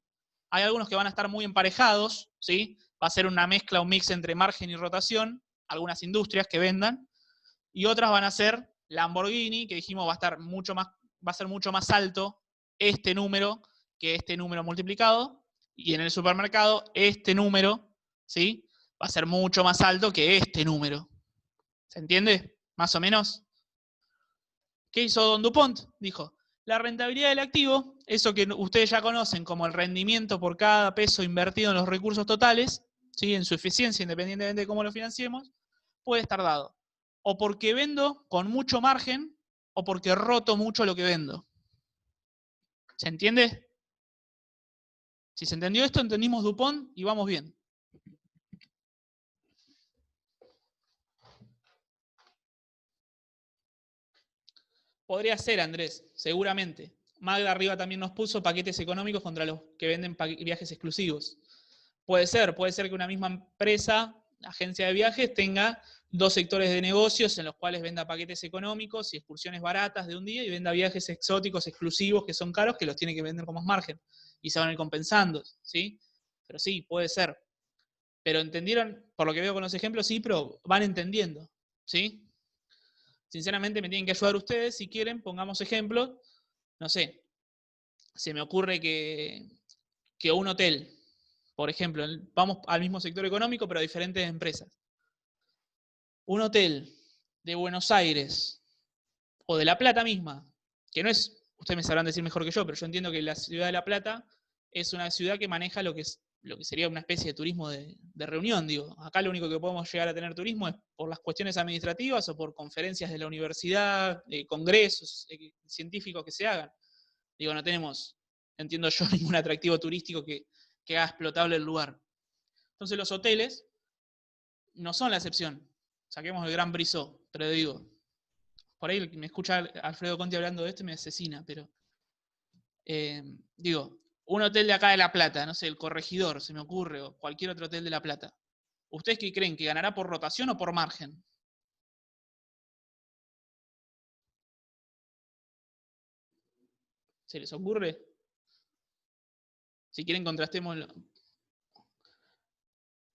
Hay algunos que van a estar muy emparejados, ¿sí? Va a ser una mezcla, un mix entre margen y rotación, algunas industrias que vendan, y otras van a ser Lamborghini, que dijimos va a ser mucho más alto este número que este número multiplicado, y en el supermercado este número, ¿sí? Va a ser mucho más alto que este número. ¿Se entiende? Más o menos. ¿Qué hizo Don DuPont? Dijo, la rentabilidad del activo, eso que ustedes ya conocen como el rendimiento por cada peso invertido en los recursos totales, ¿sí? En su eficiencia, independientemente de cómo lo financiemos, puede estar dado o porque vendo con mucho margen o porque roto mucho lo que vendo. ¿Se entiende? Si se entendió esto, entendimos DuPont y vamos bien. Podría ser, Andrés, seguramente. Magda arriba también nos puso paquetes económicos contra los que venden viajes exclusivos. Puede ser que una misma empresa, agencia de viajes, tenga dos sectores de negocios en los cuales venda paquetes económicos y excursiones baratas de un día y venda viajes exóticos, exclusivos, que son caros, que los tiene que vender con más margen. Y se van a ir compensando, ¿sí? Pero sí, puede ser. Pero entendieron, por lo que veo con los ejemplos, sí, pero van entendiendo, ¿sí? Sinceramente me tienen que ayudar ustedes, si quieren, pongamos ejemplos. No sé, se me ocurre que un hotel, por ejemplo, vamos al mismo sector económico, pero a diferentes empresas. Un hotel de Buenos Aires o de La Plata misma, que no es, ustedes me sabrán decir mejor que yo, pero yo entiendo que la ciudad de La Plata es una ciudad que maneja lo que sería una especie de turismo de reunión, digo. Acá lo único que podemos llegar a tener turismo es por las cuestiones administrativas o por conferencias de la universidad, congresos científicos que se hagan. Digo, no tenemos, entiendo yo, ningún atractivo turístico que haga explotable el lugar. Entonces los hoteles no son la excepción. Saquemos el Gran Brissot, pero digo, por ahí me escucha Alfredo Conti hablando de esto y me asesina, pero digo, un hotel de acá de La Plata, no sé, el Corregidor, se me ocurre, o cualquier otro hotel de La Plata. ¿Ustedes qué creen? ¿Que ganará por rotación o por margen? ¿Se les ocurre? Si quieren, contrastémoslo.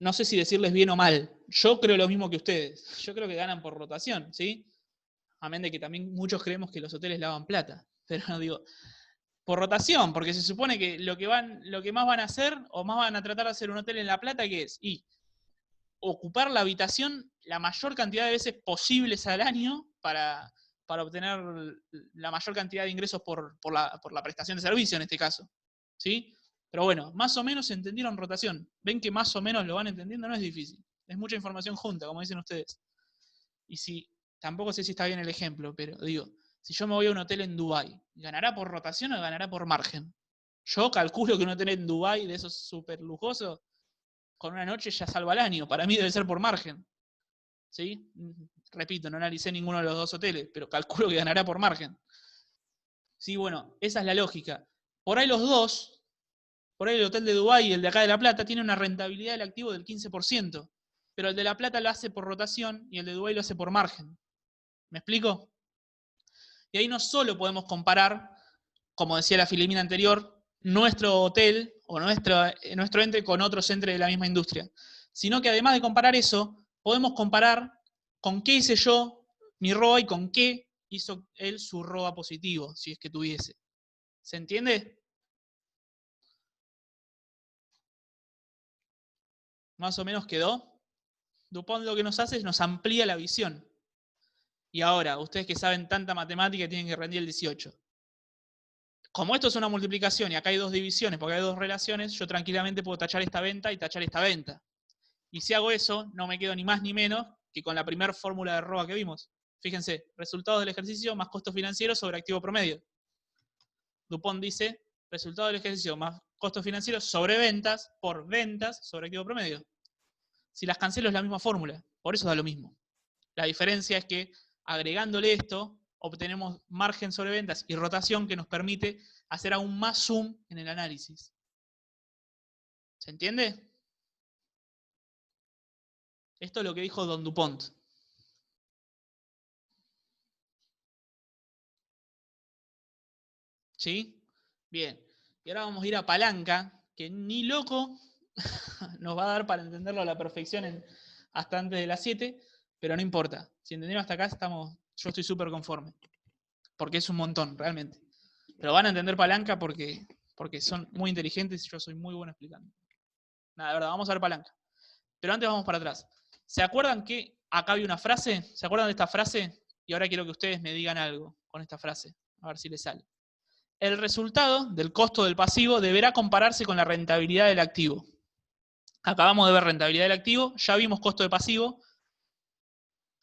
No sé si decirles bien o mal. Yo creo lo mismo que ustedes. Yo creo que ganan por rotación, ¿sí? Amén de que también muchos creemos que los hoteles lavan plata. Pero no digo, por rotación, porque se supone que lo que más van a hacer, o más van a tratar de hacer un hotel en La Plata, ¿qué es? Y ocupar la habitación la mayor cantidad de veces posibles al año para obtener la mayor cantidad de ingresos por la prestación de servicio en este caso. ¿Sí? Pero bueno, más o menos entendieron rotación. Ven que más o menos lo van entendiendo, no es difícil. Es mucha información junta, como dicen ustedes. Y si, tampoco sé si está bien el ejemplo, pero digo, si yo me voy a un hotel en Dubái, ¿ganará por rotación o ganará por margen? Yo calculo que un hotel en Dubái de esos súper lujosos, con una noche ya salva el año. Para mí debe ser por margen. ¿Sí? Repito, no analicé ninguno de los dos hoteles, pero calculo que ganará por margen. Sí, bueno, esa es la lógica. Por ahí los dos, por ahí el hotel de Dubái y el de acá de La Plata, tiene una rentabilidad del activo del 15%, pero el de La Plata lo hace por rotación y el de Dubái lo hace por margen. ¿Me explico? Y ahí no solo podemos comparar, como decía la filimina anterior, nuestro hotel o nuestro ente con otros entes de la misma industria, sino que además de comparar eso, podemos comparar con qué hice yo mi ROA y con qué hizo él su ROA positivo, si es que tuviese. ¿Se entiende? ¿Más o menos quedó? Dupont lo que nos hace es nos amplía la visión. Y ahora, ustedes que saben tanta matemática tienen que rendir el 18. Como esto es una multiplicación y acá hay dos divisiones, porque hay dos relaciones, yo tranquilamente puedo tachar esta venta y tachar esta venta. Y si hago eso, no me quedo ni más ni menos que con la primera fórmula de ROA que vimos. Fíjense, resultados del ejercicio más costo financiero sobre activo promedio. Dupont dice, resultado del ejercicio más costo financiero sobre ventas por ventas sobre activo promedio. Si las cancelo es la misma fórmula, por eso da lo mismo. La diferencia es que agregándole esto, obtenemos margen sobre ventas y rotación que nos permite hacer aún más zoom en el análisis. ¿Se entiende? Esto es lo que dijo Don Dupont. ¿Sí? Bien. Y ahora vamos a ir a palanca, que ni loco nos va a dar para entenderlo a la perfección hasta antes de las 7, pero no importa. Si entendieron hasta acá, yo estoy súper conforme. Porque es un montón, realmente. Pero van a entender palanca porque son muy inteligentes y yo soy muy bueno explicando. Nada, de verdad, vamos a ver palanca. Pero antes vamos para atrás. ¿Se acuerdan que acá había una frase? ¿Se acuerdan de esta frase? Y ahora quiero que ustedes me digan algo con esta frase. A ver si les sale. El resultado del costo del pasivo deberá compararse con la rentabilidad del activo. Acabamos de ver rentabilidad del activo, ya vimos costo de pasivo.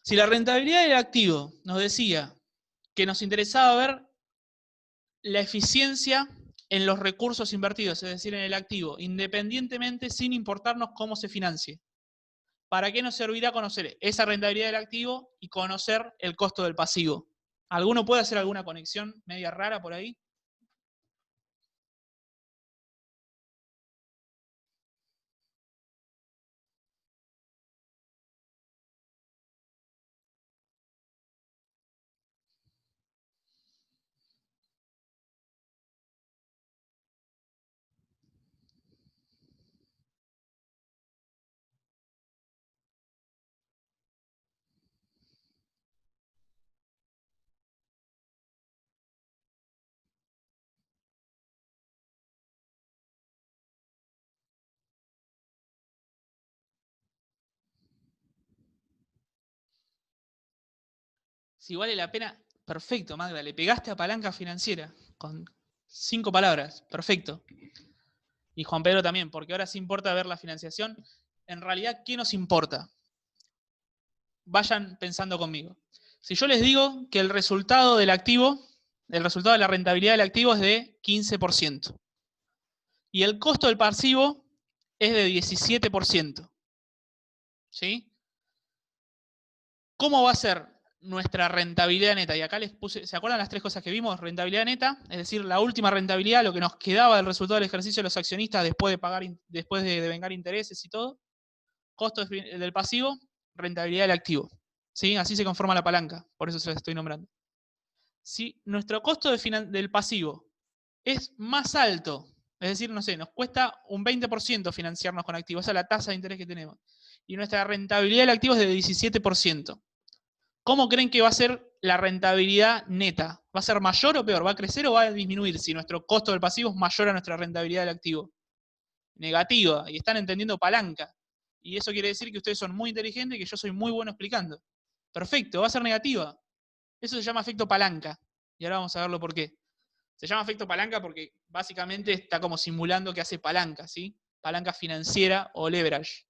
Si la rentabilidad del activo nos decía que nos interesaba ver la eficiencia en los recursos invertidos, es decir, en el activo, independientemente, sin importarnos cómo se financie. ¿Para qué nos servirá conocer esa rentabilidad del activo y conocer el costo del pasivo? ¿Alguno puede hacer alguna conexión media rara por ahí? Si vale la pena, perfecto, Magda, le pegaste a palanca financiera con 5 palabras, perfecto. Y Juan Pedro también, porque ahora sí importa ver la financiación. En realidad, ¿qué nos importa? Vayan pensando conmigo. Si yo les digo que el resultado del activo, el resultado de la rentabilidad del activo es de 15%, y el costo del pasivo es de 17%, ¿sí? ¿Cómo va a ser nuestra rentabilidad neta? Y acá les puse, ¿se acuerdan las tres cosas que vimos? Rentabilidad neta, es decir, la última rentabilidad, lo que nos quedaba del resultado del ejercicio de los accionistas después de devengar intereses y todo. Costo del pasivo, rentabilidad del activo. ¿Sí? Así se conforma la palanca, por eso se las estoy nombrando. Si nuestro costo del pasivo es más alto, es decir, no sé, nos cuesta un 20% financiarnos con activos, esa es la tasa de interés que tenemos, y nuestra rentabilidad del activo es de 17%. ¿Cómo creen que va a ser la rentabilidad neta? ¿Va a ser mayor o peor? ¿Va a crecer o va a disminuir si nuestro costo del pasivo es mayor a nuestra rentabilidad del activo? Negativa, y están entendiendo palanca. Y eso quiere decir que ustedes son muy inteligentes y que yo soy muy bueno explicando. Perfecto, va a ser negativa. Eso se llama efecto palanca. Y ahora vamos a verlo por qué. Se llama efecto palanca porque básicamente está como simulando que hace palanca, ¿sí? Palanca financiera o leverage.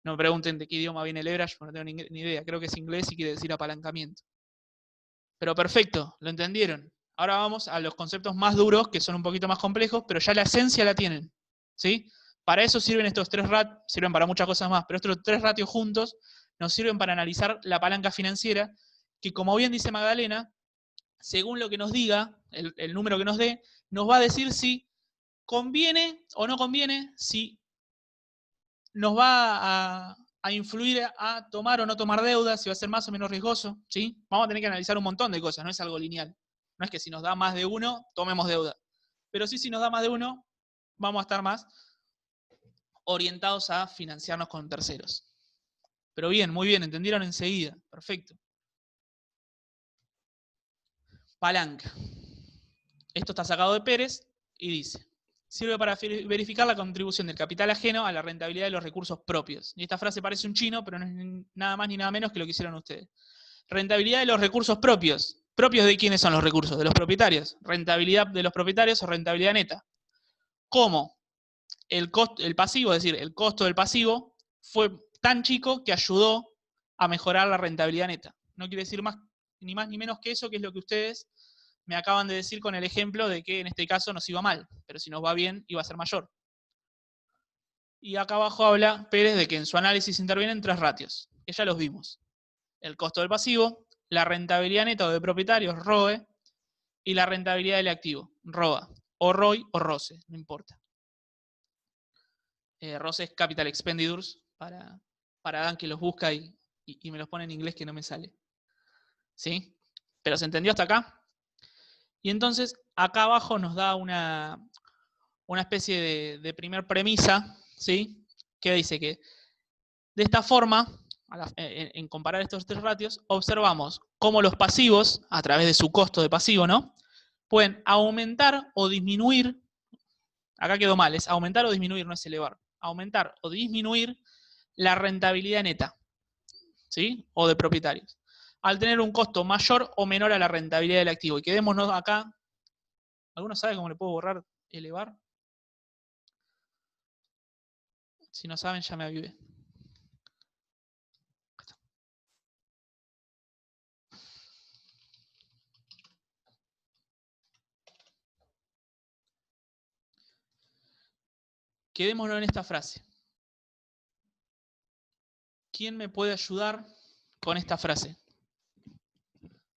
No me pregunten de qué idioma viene leverage, porque no tengo ni idea. Creo que es inglés y quiere decir apalancamiento. Pero perfecto, lo entendieron. Ahora vamos a los conceptos más duros, que son un poquito más complejos, pero ya la esencia la tienen. ¿Sí? Para eso sirven estos tres ratios, sirven para muchas cosas más, pero estos tres ratios juntos nos sirven para analizar la palanca financiera, que como bien dice Magdalena, según lo que nos diga, el número que nos dé, nos va a decir si conviene o no conviene, si nos va a influir a tomar o no tomar deuda, si va a ser más o menos riesgoso, ¿sí? Vamos a tener que analizar un montón de cosas, no es algo lineal. No es que si nos da más de uno, tomemos deuda. Pero sí, si nos da más de uno, vamos a estar más orientados a financiarnos con terceros. Pero bien, muy bien, entendieron enseguida. Perfecto. Palanca. Esto está sacado de Pérez y dice, sirve para verificar la contribución del capital ajeno a la rentabilidad de los recursos propios. Y esta frase parece un chino, pero no es nada más ni nada menos que lo que hicieron ustedes. Rentabilidad de los recursos propios. ¿Propios de quiénes son los recursos? De los propietarios. Rentabilidad de los propietarios o rentabilidad neta. ¿Cómo? El pasivo, es decir, el costo del pasivo, fue tan chico que ayudó a mejorar la rentabilidad neta. No quiere decir ni más ni menos que eso, que es lo que ustedes me acaban de decir con el ejemplo de que en este caso nos iba mal, pero si nos va bien iba a ser mayor. Y acá abajo habla Pérez de que en su análisis intervienen 3 ratios, que ya los vimos. El costo del pasivo, la rentabilidad neta de propietarios, ROE, y la rentabilidad del activo, ROA, o ROI o ROCE, no importa. ROCE es Capital Expenditures, para Dan que los busca y me los pone en inglés que no me sale. ¿Sí? ¿Pero se entendió hasta acá? Y entonces, acá abajo nos da una especie de primer premisa, ¿sí? Que dice que de esta forma, en comparar estos 3 ratios, observamos cómo los pasivos, a través de su costo de pasivo, ¿no? Pueden aumentar o disminuir, acá quedó mal, es aumentar o disminuir, no es elevar, aumentar o disminuir la rentabilidad neta, ¿sí? O de propietarios, al tener un costo mayor o menor a la rentabilidad del activo. Y quedémonos acá. ¿Alguno sabe cómo le puedo borrar elevar? Si no saben, ya me avivé. Quedémonos en esta frase. ¿Quién me puede ayudar con esta frase?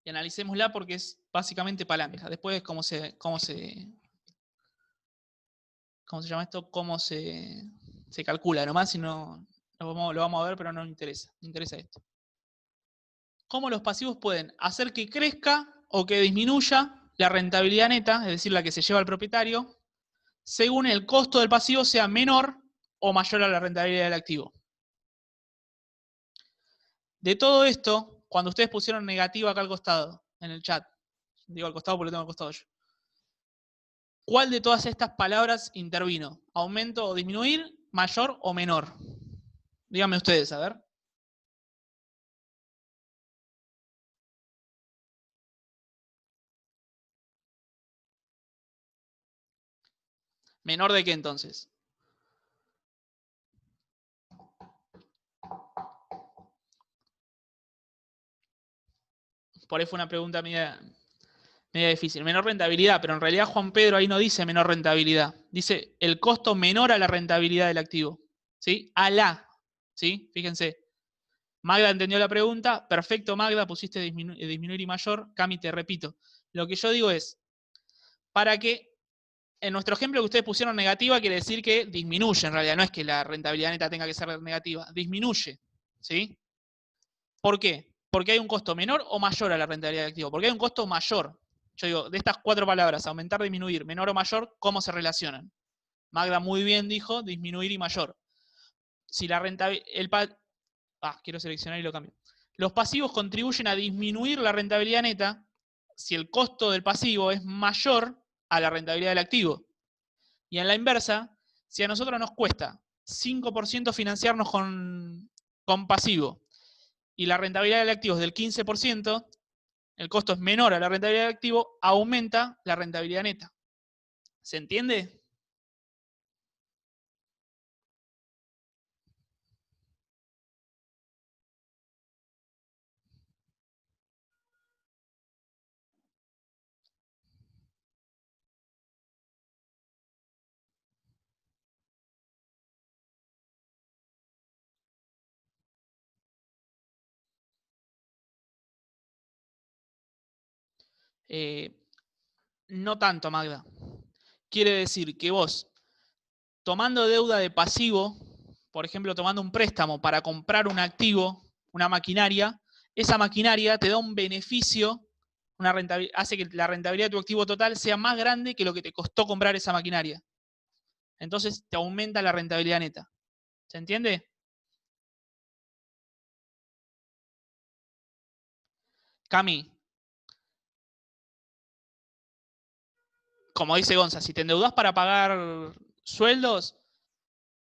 Y analicémosla porque es básicamente palanca. Después, ¿cómo se llama esto? ¿Cómo se calcula? Nomás si no lo vamos a ver, pero no nos interesa. Me interesa esto. ¿Cómo los pasivos pueden hacer que crezca o que disminuya la rentabilidad neta, es decir, la que se lleva el propietario, según el costo del pasivo sea menor o mayor a la rentabilidad del activo? De todo esto, cuando ustedes pusieron negativa acá al costado, en el chat, digo al costado porque lo tengo al costado yo, ¿cuál de todas estas palabras intervino? ¿Aumento o disminuir? ¿Mayor o menor? Díganme ustedes, a ver. ¿Menor de qué entonces? Por ahí fue una pregunta media difícil. Menor rentabilidad, pero en realidad Juan Pedro ahí no dice menor rentabilidad. Dice el costo menor a la rentabilidad del activo. ¿Sí? A la. ¿Sí? Fíjense. Magda entendió la pregunta. Perfecto, Magda. Pusiste disminuir y mayor. Cami, te repito. Lo que yo digo es, para que en nuestro ejemplo que ustedes pusieron negativa, quiere decir que disminuye en realidad. No es que la rentabilidad neta tenga que ser negativa. Disminuye. ¿Sí? ¿Por qué? Porque hay un costo menor o mayor a la rentabilidad del activo. Porque hay un costo mayor. Yo digo, de estas 4 palabras, aumentar, disminuir, menor o mayor, ¿cómo se relacionan? Magda muy bien dijo disminuir y mayor. Si la rentabilidad... quiero seleccionar y lo cambio. Los pasivos contribuyen a disminuir la rentabilidad neta si el costo del pasivo es mayor a la rentabilidad del activo. Y en la inversa, si a nosotros nos cuesta 5% financiarnos con pasivo y la rentabilidad del activo es del 15%, el costo es menor a la rentabilidad del activo, aumenta la rentabilidad neta. ¿Se entiende? No tanto, Magda. Quiere decir que vos, tomando deuda de pasivo, por ejemplo, tomando un préstamo para comprar un activo, una maquinaria, esa maquinaria te da un beneficio, hace que la rentabilidad de tu activo total sea más grande que lo que te costó comprar esa maquinaria. Entonces te aumenta la rentabilidad neta. ¿Se entiende? Cami, como dice Gonza, si te endeudás para pagar sueldos,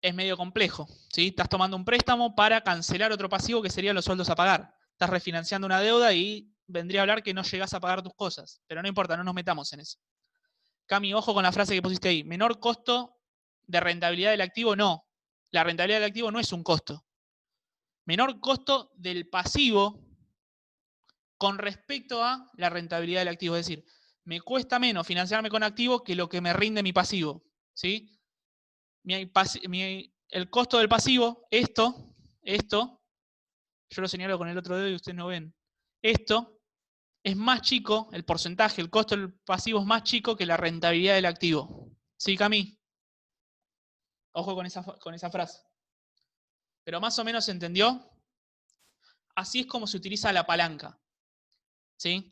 es medio complejo, ¿sí? Estás tomando un préstamo para cancelar otro pasivo que serían los sueldos a pagar. Estás refinanciando una deuda y vendría a hablar que no llegás a pagar tus cosas. Pero no importa, no nos metamos en eso. Cami, ojo con la frase que pusiste ahí. Menor costo de rentabilidad del activo, no. La rentabilidad del activo no es un costo. Menor costo del pasivo con respecto a la rentabilidad del activo. Es decir, me cuesta menos financiarme con activo que lo que me rinde mi pasivo, ¿sí? El costo del pasivo, esto, yo lo señalo con el otro dedo y ustedes no ven. Esto es más chico, el porcentaje, el costo del pasivo es más chico que la rentabilidad del activo. ¿Sí, Cami? Ojo con esa frase. Pero más o menos se entendió. Así es como se utiliza la palanca. ¿Sí?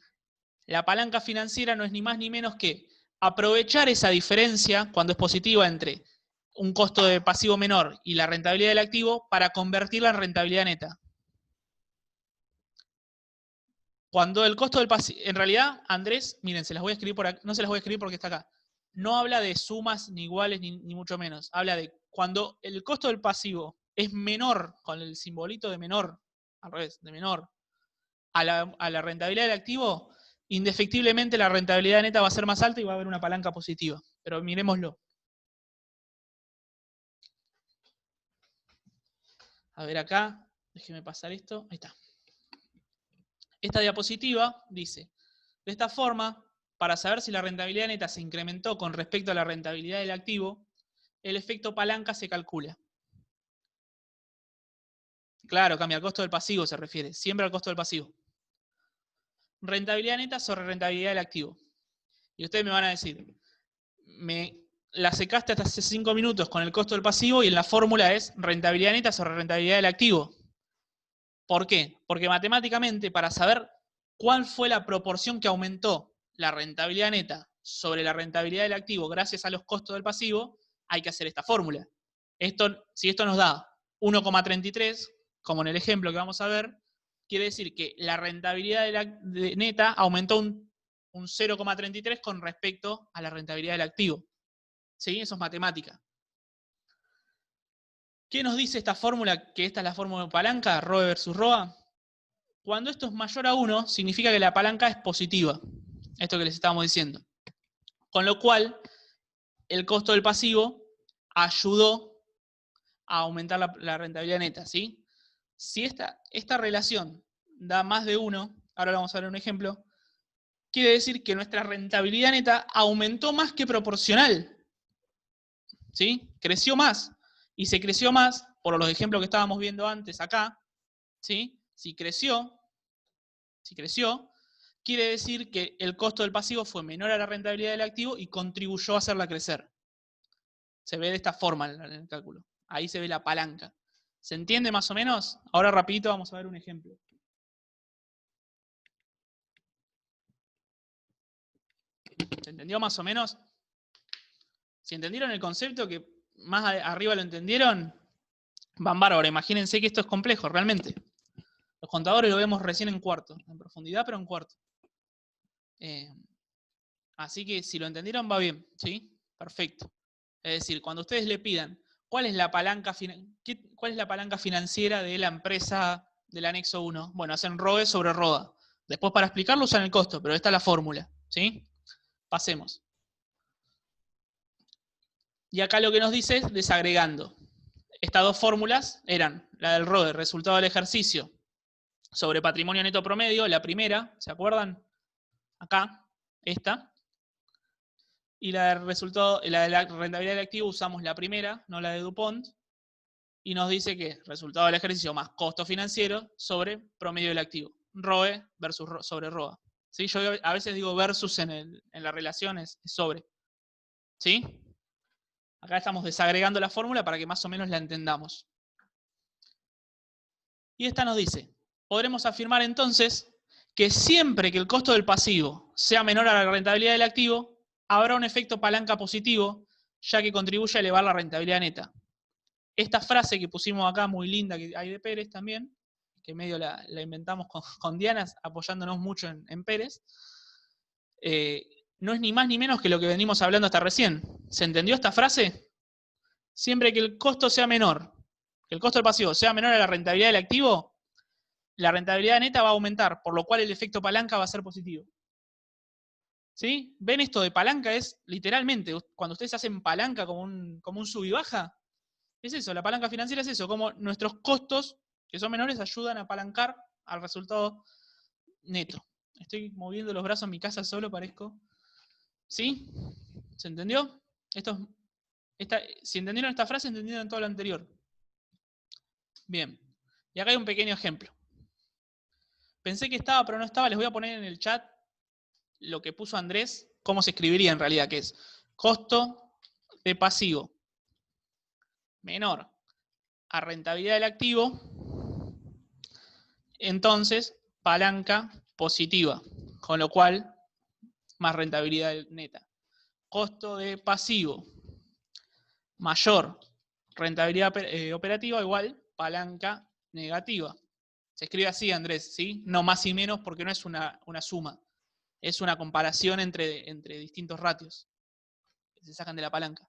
La palanca financiera no es ni más ni menos que aprovechar esa diferencia, cuando es positiva, entre un costo de pasivo menor y la rentabilidad del activo para convertirla en rentabilidad neta. Cuando el costo del pasivo, en realidad, Andrés, miren, se las voy a escribir por acá, no se las voy a escribir porque está acá. No habla de sumas ni iguales ni mucho menos. Habla de cuando el costo del pasivo es menor, con el simbolito de menor, al revés, de menor, a la rentabilidad del activo, indefectiblemente la rentabilidad neta va a ser más alta y va a haber una palanca positiva. Pero miremoslo. A ver acá, déjeme pasar esto. Ahí está. Esta diapositiva dice, de esta forma, para saber si la rentabilidad neta se incrementó con respecto a la rentabilidad del activo, el efecto palanca se calcula. Claro, cambia, al costo del pasivo se refiere, siempre al costo del pasivo. Rentabilidad neta sobre rentabilidad del activo. Y ustedes me van a decir, me la secaste hasta hace 5 minutos con el costo del pasivo y en la fórmula es rentabilidad neta sobre rentabilidad del activo. ¿Por qué? Porque matemáticamente, para saber cuál fue la proporción que aumentó la rentabilidad neta sobre la rentabilidad del activo gracias a los costos del pasivo, hay que hacer esta fórmula. Si esto nos da 1,33, como en el ejemplo que vamos a ver, quiere decir que la rentabilidad neta aumentó un 0,33 con respecto a la rentabilidad del activo. ¿Sí? Eso es matemática. ¿Qué nos dice esta fórmula? Que esta es la fórmula de palanca, ROE versus ROA. Cuando esto es mayor a 1, significa que la palanca es positiva. Esto que les estábamos diciendo. Con lo cual, el costo del pasivo ayudó a aumentar la rentabilidad neta, ¿sí? Si esta relación da más de 1, ahora vamos a ver un ejemplo, quiere decir que nuestra rentabilidad neta aumentó más que proporcional. ¿Sí? Creció más. Y se creció más, por los ejemplos que estábamos viendo antes acá, ¿sí? Si creció, quiere decir que el costo del pasivo fue menor a la rentabilidad del activo y contribuyó a hacerla crecer. Se ve de esta forma en el cálculo. Ahí se ve la palanca. ¿Se entiende más o menos? Ahora rapidito vamos a ver un ejemplo. ¿Se entendió más o menos? Si entendieron el concepto, que más arriba lo entendieron, van bárbaro. Imagínense que esto es complejo, realmente. Los contadores lo vemos recién en cuarto, en profundidad, pero en cuarto. Así que si lo entendieron, va bien, ¿sí? Perfecto. Es decir, cuando ustedes le pidan cuál es la palanca financiera de la empresa del anexo 1, bueno, hacen ROE sobre ROA. Después para explicarlo usan el costo, pero esta es la fórmula, ¿sí? Pasemos. Y acá lo que nos dice es desagregando. Estas dos fórmulas eran la del ROE, resultado del ejercicio, sobre patrimonio neto promedio, la primera, ¿se acuerdan? Acá, esta. Y la del resultado, la de la rentabilidad del activo usamos la primera, no la de DuPont. Y nos dice que resultado del ejercicio más costo financiero sobre promedio del activo. ROE versus sobre ROA. ¿Sí? Yo a veces digo versus en las relaciones, es sobre. ¿Sí? Acá estamos desagregando la fórmula para que más o menos la entendamos. Y esta nos dice, podremos afirmar entonces que siempre que el costo del pasivo sea menor a la rentabilidad del activo, habrá un efecto palanca positivo, ya que contribuye a elevar la rentabilidad neta. Esta frase que pusimos acá, muy linda, que hay de Pérez también, que medio la inventamos con Diana, apoyándonos mucho en Pérez, no es ni más ni menos que lo que venimos hablando hasta recién. ¿Se entendió esta frase? Siempre que el costo sea menor, que el costo del pasivo sea menor a la rentabilidad del activo, la rentabilidad neta va a aumentar, por lo cual el efecto palanca va a ser positivo. ¿Sí? ¿Ven esto de palanca? Es literalmente, cuando ustedes hacen palanca como un sub y baja, es eso, la palanca financiera es eso, como nuestros costos, que son menores, ayudan a apalancar al resultado neto. Estoy moviendo los brazos en mi casa solo, parezco. ¿Sí? ¿Se entendió? Si entendieron esta frase, entendieron todo lo anterior. Bien. Y acá hay un pequeño ejemplo. Pensé que estaba, pero no estaba. Les voy a poner en el chat lo que puso Andrés, cómo se escribiría en realidad, que es costo de pasivo menor a rentabilidad del activo, entonces palanca positiva, con lo cual más rentabilidad neta. Costo de pasivo mayor rentabilidad operativa igual palanca negativa. Se escribe así, Andrés, ¿sí? No más y menos porque no es una suma. Es una comparación entre distintos ratios que se sacan de la palanca.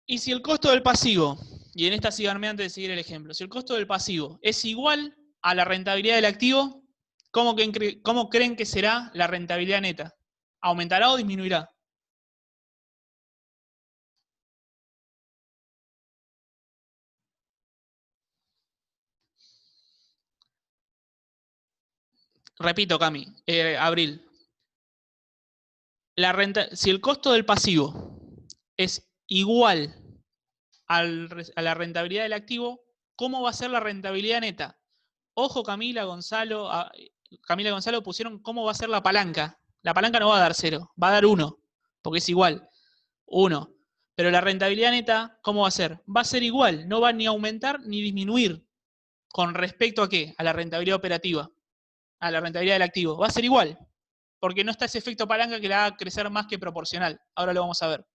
Y si el costo del pasivo, y en esta síganme antes de seguir el ejemplo, si el costo del pasivo es igual a la rentabilidad del activo, ¿cómo creen que será la rentabilidad neta? ¿Aumentará o disminuirá? Repito, Cami, Abril. Si el costo del pasivo es igual a la rentabilidad del activo, ¿cómo va a ser la rentabilidad neta? Ojo, Camila, Gonzalo pusieron cómo va a ser la palanca. La palanca no va a dar 0, va a dar 1, porque es igual, 1. Pero la rentabilidad neta, ¿cómo va a ser? Va a ser igual, no va ni a aumentar ni disminuir. ¿Con respecto a qué? A la rentabilidad operativa, a la rentabilidad del activo. Va a ser igual, porque no está ese efecto palanca que la haga crecer más que proporcional. Ahora lo vamos a ver.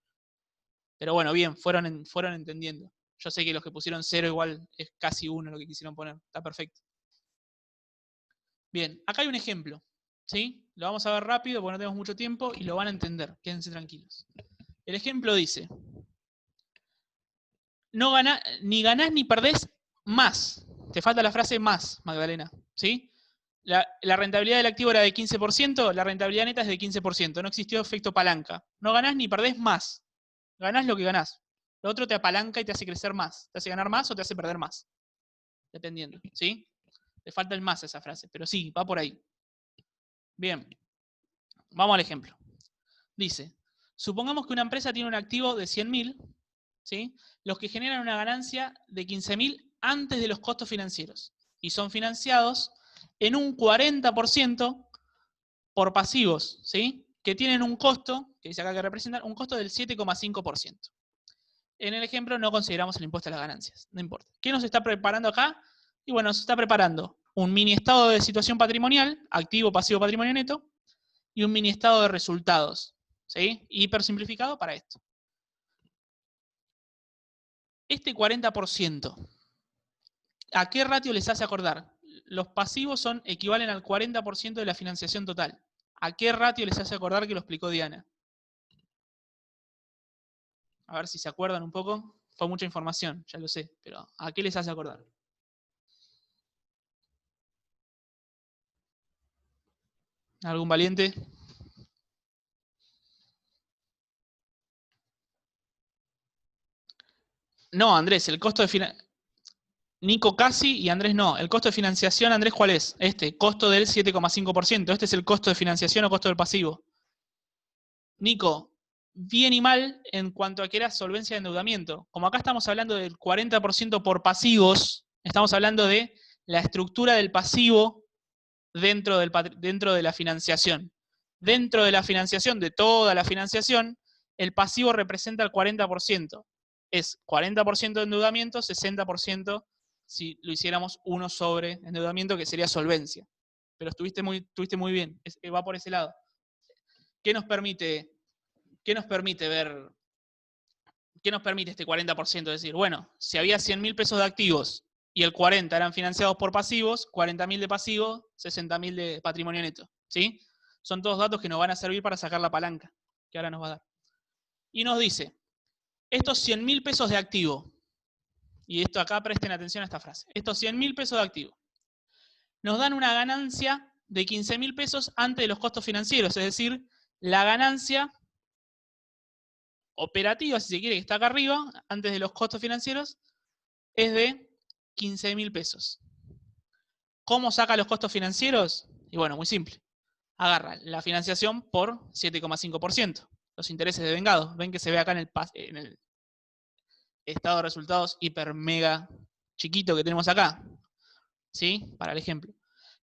Pero bueno, bien, fueron entendiendo. Yo sé que los que pusieron 0 igual es casi 1 lo que quisieron poner. Está perfecto. Bien, acá hay un ejemplo. ¿Sí? Lo vamos a ver rápido porque no tenemos mucho tiempo y lo van a entender. Quédense tranquilos. El ejemplo dice: ni ganás ni perdés más. Te falta la frase más, Magdalena. ¿Sí? La rentabilidad del activo era de 15%, la rentabilidad neta es de 15%. No existió efecto palanca. No ganás ni perdés más. Ganás lo que ganás. Lo otro te apalanca y te hace crecer más. Te hace ganar más o te hace perder más. Dependiendo. ¿Sí? Le falta el más a esa frase, pero sí, va por ahí. Bien. Vamos al ejemplo. Dice, supongamos que una empresa tiene un activo de 100.000, ¿sí? Los que generan una ganancia de 15.000 antes de los costos financieros. Y son financiados en un 40% por pasivos, ¿sí? Que tienen un costo, que dice acá que representan, un costo del 7,5%. En el ejemplo no consideramos el impuesto a las ganancias, no importa. ¿Qué nos está preparando acá? Y bueno, nos está preparando un mini estado de situación patrimonial, activo, pasivo, patrimonio neto, y un mini estado de resultados, ¿sí? Hiper simplificado para esto. Este 40%, ¿a qué ratio les hace acordar? Los pasivos equivalen al 40% de la financiación total. ¿A qué ratio les hace acordar que lo explicó Diana? A ver si se acuerdan un poco. Fue mucha información, ya lo sé, pero ¿a qué les hace acordar? ¿Algún valiente? No, Andrés, el costo de financiación. Nico casi y Andrés no. El costo de financiación, Andrés, ¿cuál es? Costo del 7,5%. Este es el costo de financiación o costo del pasivo. Nico, bien y mal en cuanto a que era solvencia de endeudamiento. Como acá estamos hablando del 40% por pasivos, estamos hablando de la estructura del pasivo dentro de la financiación. Dentro de la financiación, de toda la financiación, el pasivo representa el 40%. Es 40% de endeudamiento, 60% si lo hiciéramos 1 sobre endeudamiento, que sería solvencia. Pero estuviste muy bien, va por ese lado. ¿Qué nos permite ver? ¿Qué nos permite este 40%? Decir, bueno, si había 100.000 pesos de activos y el 40 eran financiados por pasivos, 40.000 de pasivos, 60.000 de patrimonio neto. ¿Sí? Son todos datos que nos van a servir para sacar la palanca, que ahora nos va a dar. Y nos dice, estos 100.000 pesos de activo, y esto acá presten atención a esta frase, estos 100.000 pesos de activo, nos dan una ganancia de 15.000 pesos antes de los costos financieros, es decir, la ganancia operativa, si se quiere, que está acá arriba, antes de los costos financieros, es de 15.000 pesos. ¿Cómo saca los costos financieros? Y bueno, muy simple. Agarra la financiación por 7,5%. Los intereses devengados. Ven que se ve acá en el estado de resultados hiper mega chiquito que tenemos acá. ¿Sí? Para el ejemplo.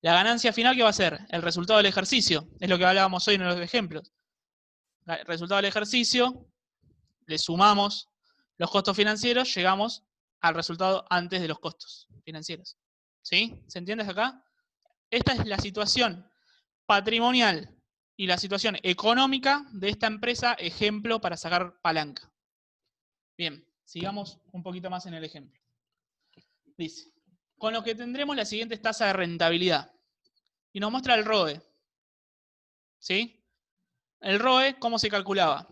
La ganancia final, ¿qué va a ser? El resultado del ejercicio. Es lo que hablábamos hoy en los ejemplos. El resultado del ejercicio, le sumamos los costos financieros, llegamos al resultado antes de los costos financieros. ¿Sí? ¿Se entiende hasta acá? Esta es la situación patrimonial y la situación económica de esta empresa, ejemplo para sacar palanca. Bien, sigamos un poquito más en el ejemplo. Dice, con lo que tendremos las siguientes tasas de rentabilidad. Y nos muestra el ROE. ¿Sí? El ROE, ¿cómo se calculaba?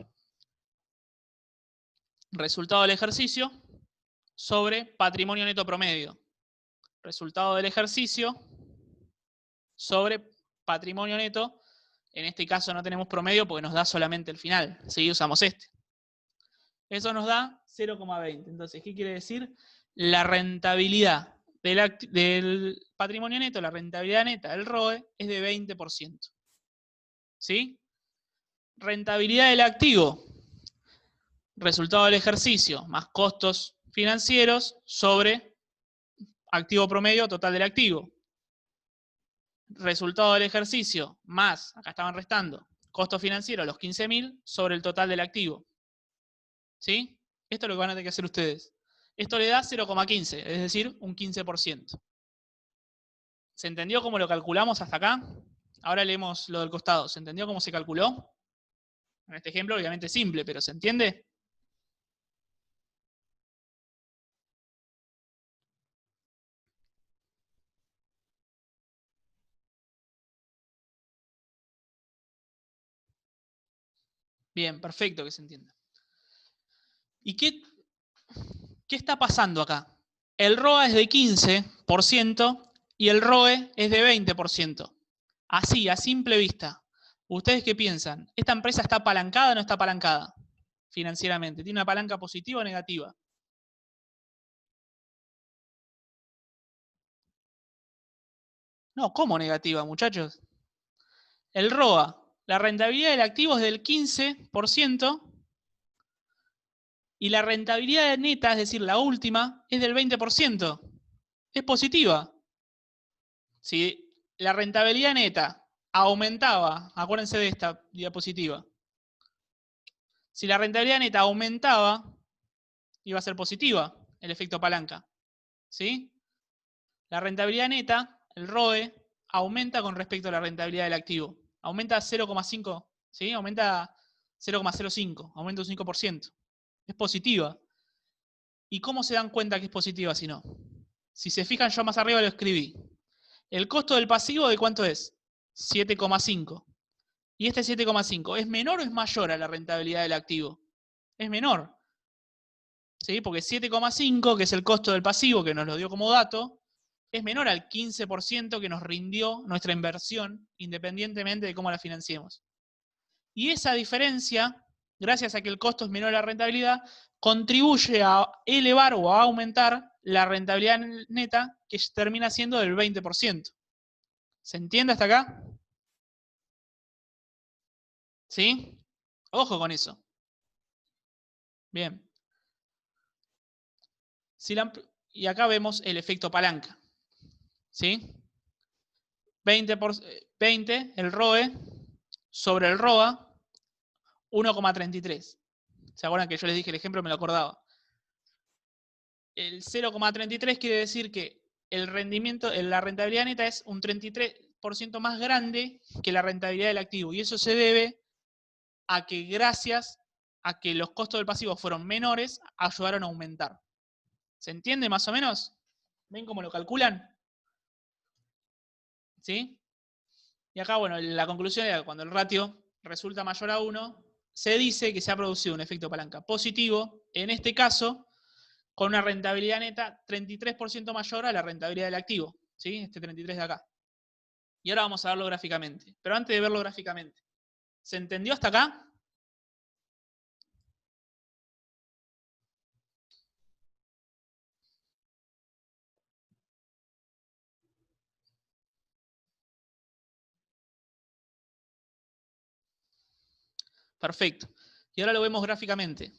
Resultado del ejercicio sobre patrimonio neto promedio. Resultado del ejercicio sobre patrimonio neto. En este caso no tenemos promedio porque nos da solamente el final. Sí, usamos este. Eso nos da 0,20. Entonces, ¿qué quiere decir? La rentabilidad del patrimonio neto, la rentabilidad neta del ROE, es de 20%. ¿Sí? Rentabilidad del activo. Resultado del ejercicio más costos financieros sobre activo promedio total del activo. Resultado del ejercicio más, acá estaban restando, costo financiero, los 15.000 sobre el total del activo. ¿Sí? Esto es lo que van a tener que hacer ustedes. Esto le da 0,15, es decir, un 15%. ¿Se entendió cómo lo calculamos hasta acá? Ahora leemos lo del costado. ¿Se entendió cómo se calculó? En este ejemplo, obviamente es simple, pero ¿se entiende? Bien, perfecto que se entienda. ¿Y qué está pasando acá? El ROA es de 15% y el ROE es de 20%. Así, a simple vista. ¿Ustedes qué piensan? ¿Esta empresa está apalancada o no está apalancada financieramente? ¿Tiene una palanca positiva o negativa? No, ¿cómo negativa, muchachos? El ROA, la rentabilidad del activo es del 15% y la rentabilidad neta, es decir, la última, es del 20%. Es positiva. Si la rentabilidad neta aumentaba, acuérdense de esta diapositiva, si la rentabilidad neta aumentaba, iba a ser positiva el efecto palanca. ¿Sí? La rentabilidad neta, el ROE, aumenta con respecto a la rentabilidad del activo. Aumenta 0,5, ¿sí? Aumenta 0,05, aumenta un 5%. Es positiva. ¿Y cómo se dan cuenta que es positiva si no? Si se fijan, yo más arriba lo escribí. El costo del pasivo, ¿de cuánto es? 7,5. ¿Y este 7,5 es menor o es mayor a la rentabilidad del activo? Es menor. ¿Sí? Porque 7,5, que es el costo del pasivo, que nos lo dio como dato, es menor al 15% que nos rindió nuestra inversión, independientemente de cómo la financiemos. Y esa diferencia, gracias a que el costo es menor a la rentabilidad, contribuye a elevar o a aumentar la rentabilidad neta, que termina siendo del 20%. ¿Se entiende hasta acá? ¿Sí? Ojo con eso. Bien. Y acá vemos el efecto palanca. ¿Sí? 20, el ROE sobre el ROA, 1,33. ¿Se acuerdan que yo les dije el ejemplo? Me lo acordaba. El 0,33 quiere decir que el rendimiento, la rentabilidad neta es un 33% más grande que la rentabilidad del activo. Y eso se debe a que gracias a que los costos del pasivo fueron menores, ayudaron a aumentar. ¿Se entiende más o menos? ¿Ven cómo lo calculan? ¿Sí? Y acá, bueno, la conclusión era que cuando el ratio resulta mayor a 1, se dice que se ha producido un efecto palanca positivo, en este caso, con una rentabilidad neta 33% mayor a la rentabilidad del activo, ¿sí? Este 33 de acá. Y ahora vamos a verlo gráficamente. Pero antes de verlo gráficamente, ¿se entendió hasta acá? Perfecto. Y ahora lo vemos gráficamente.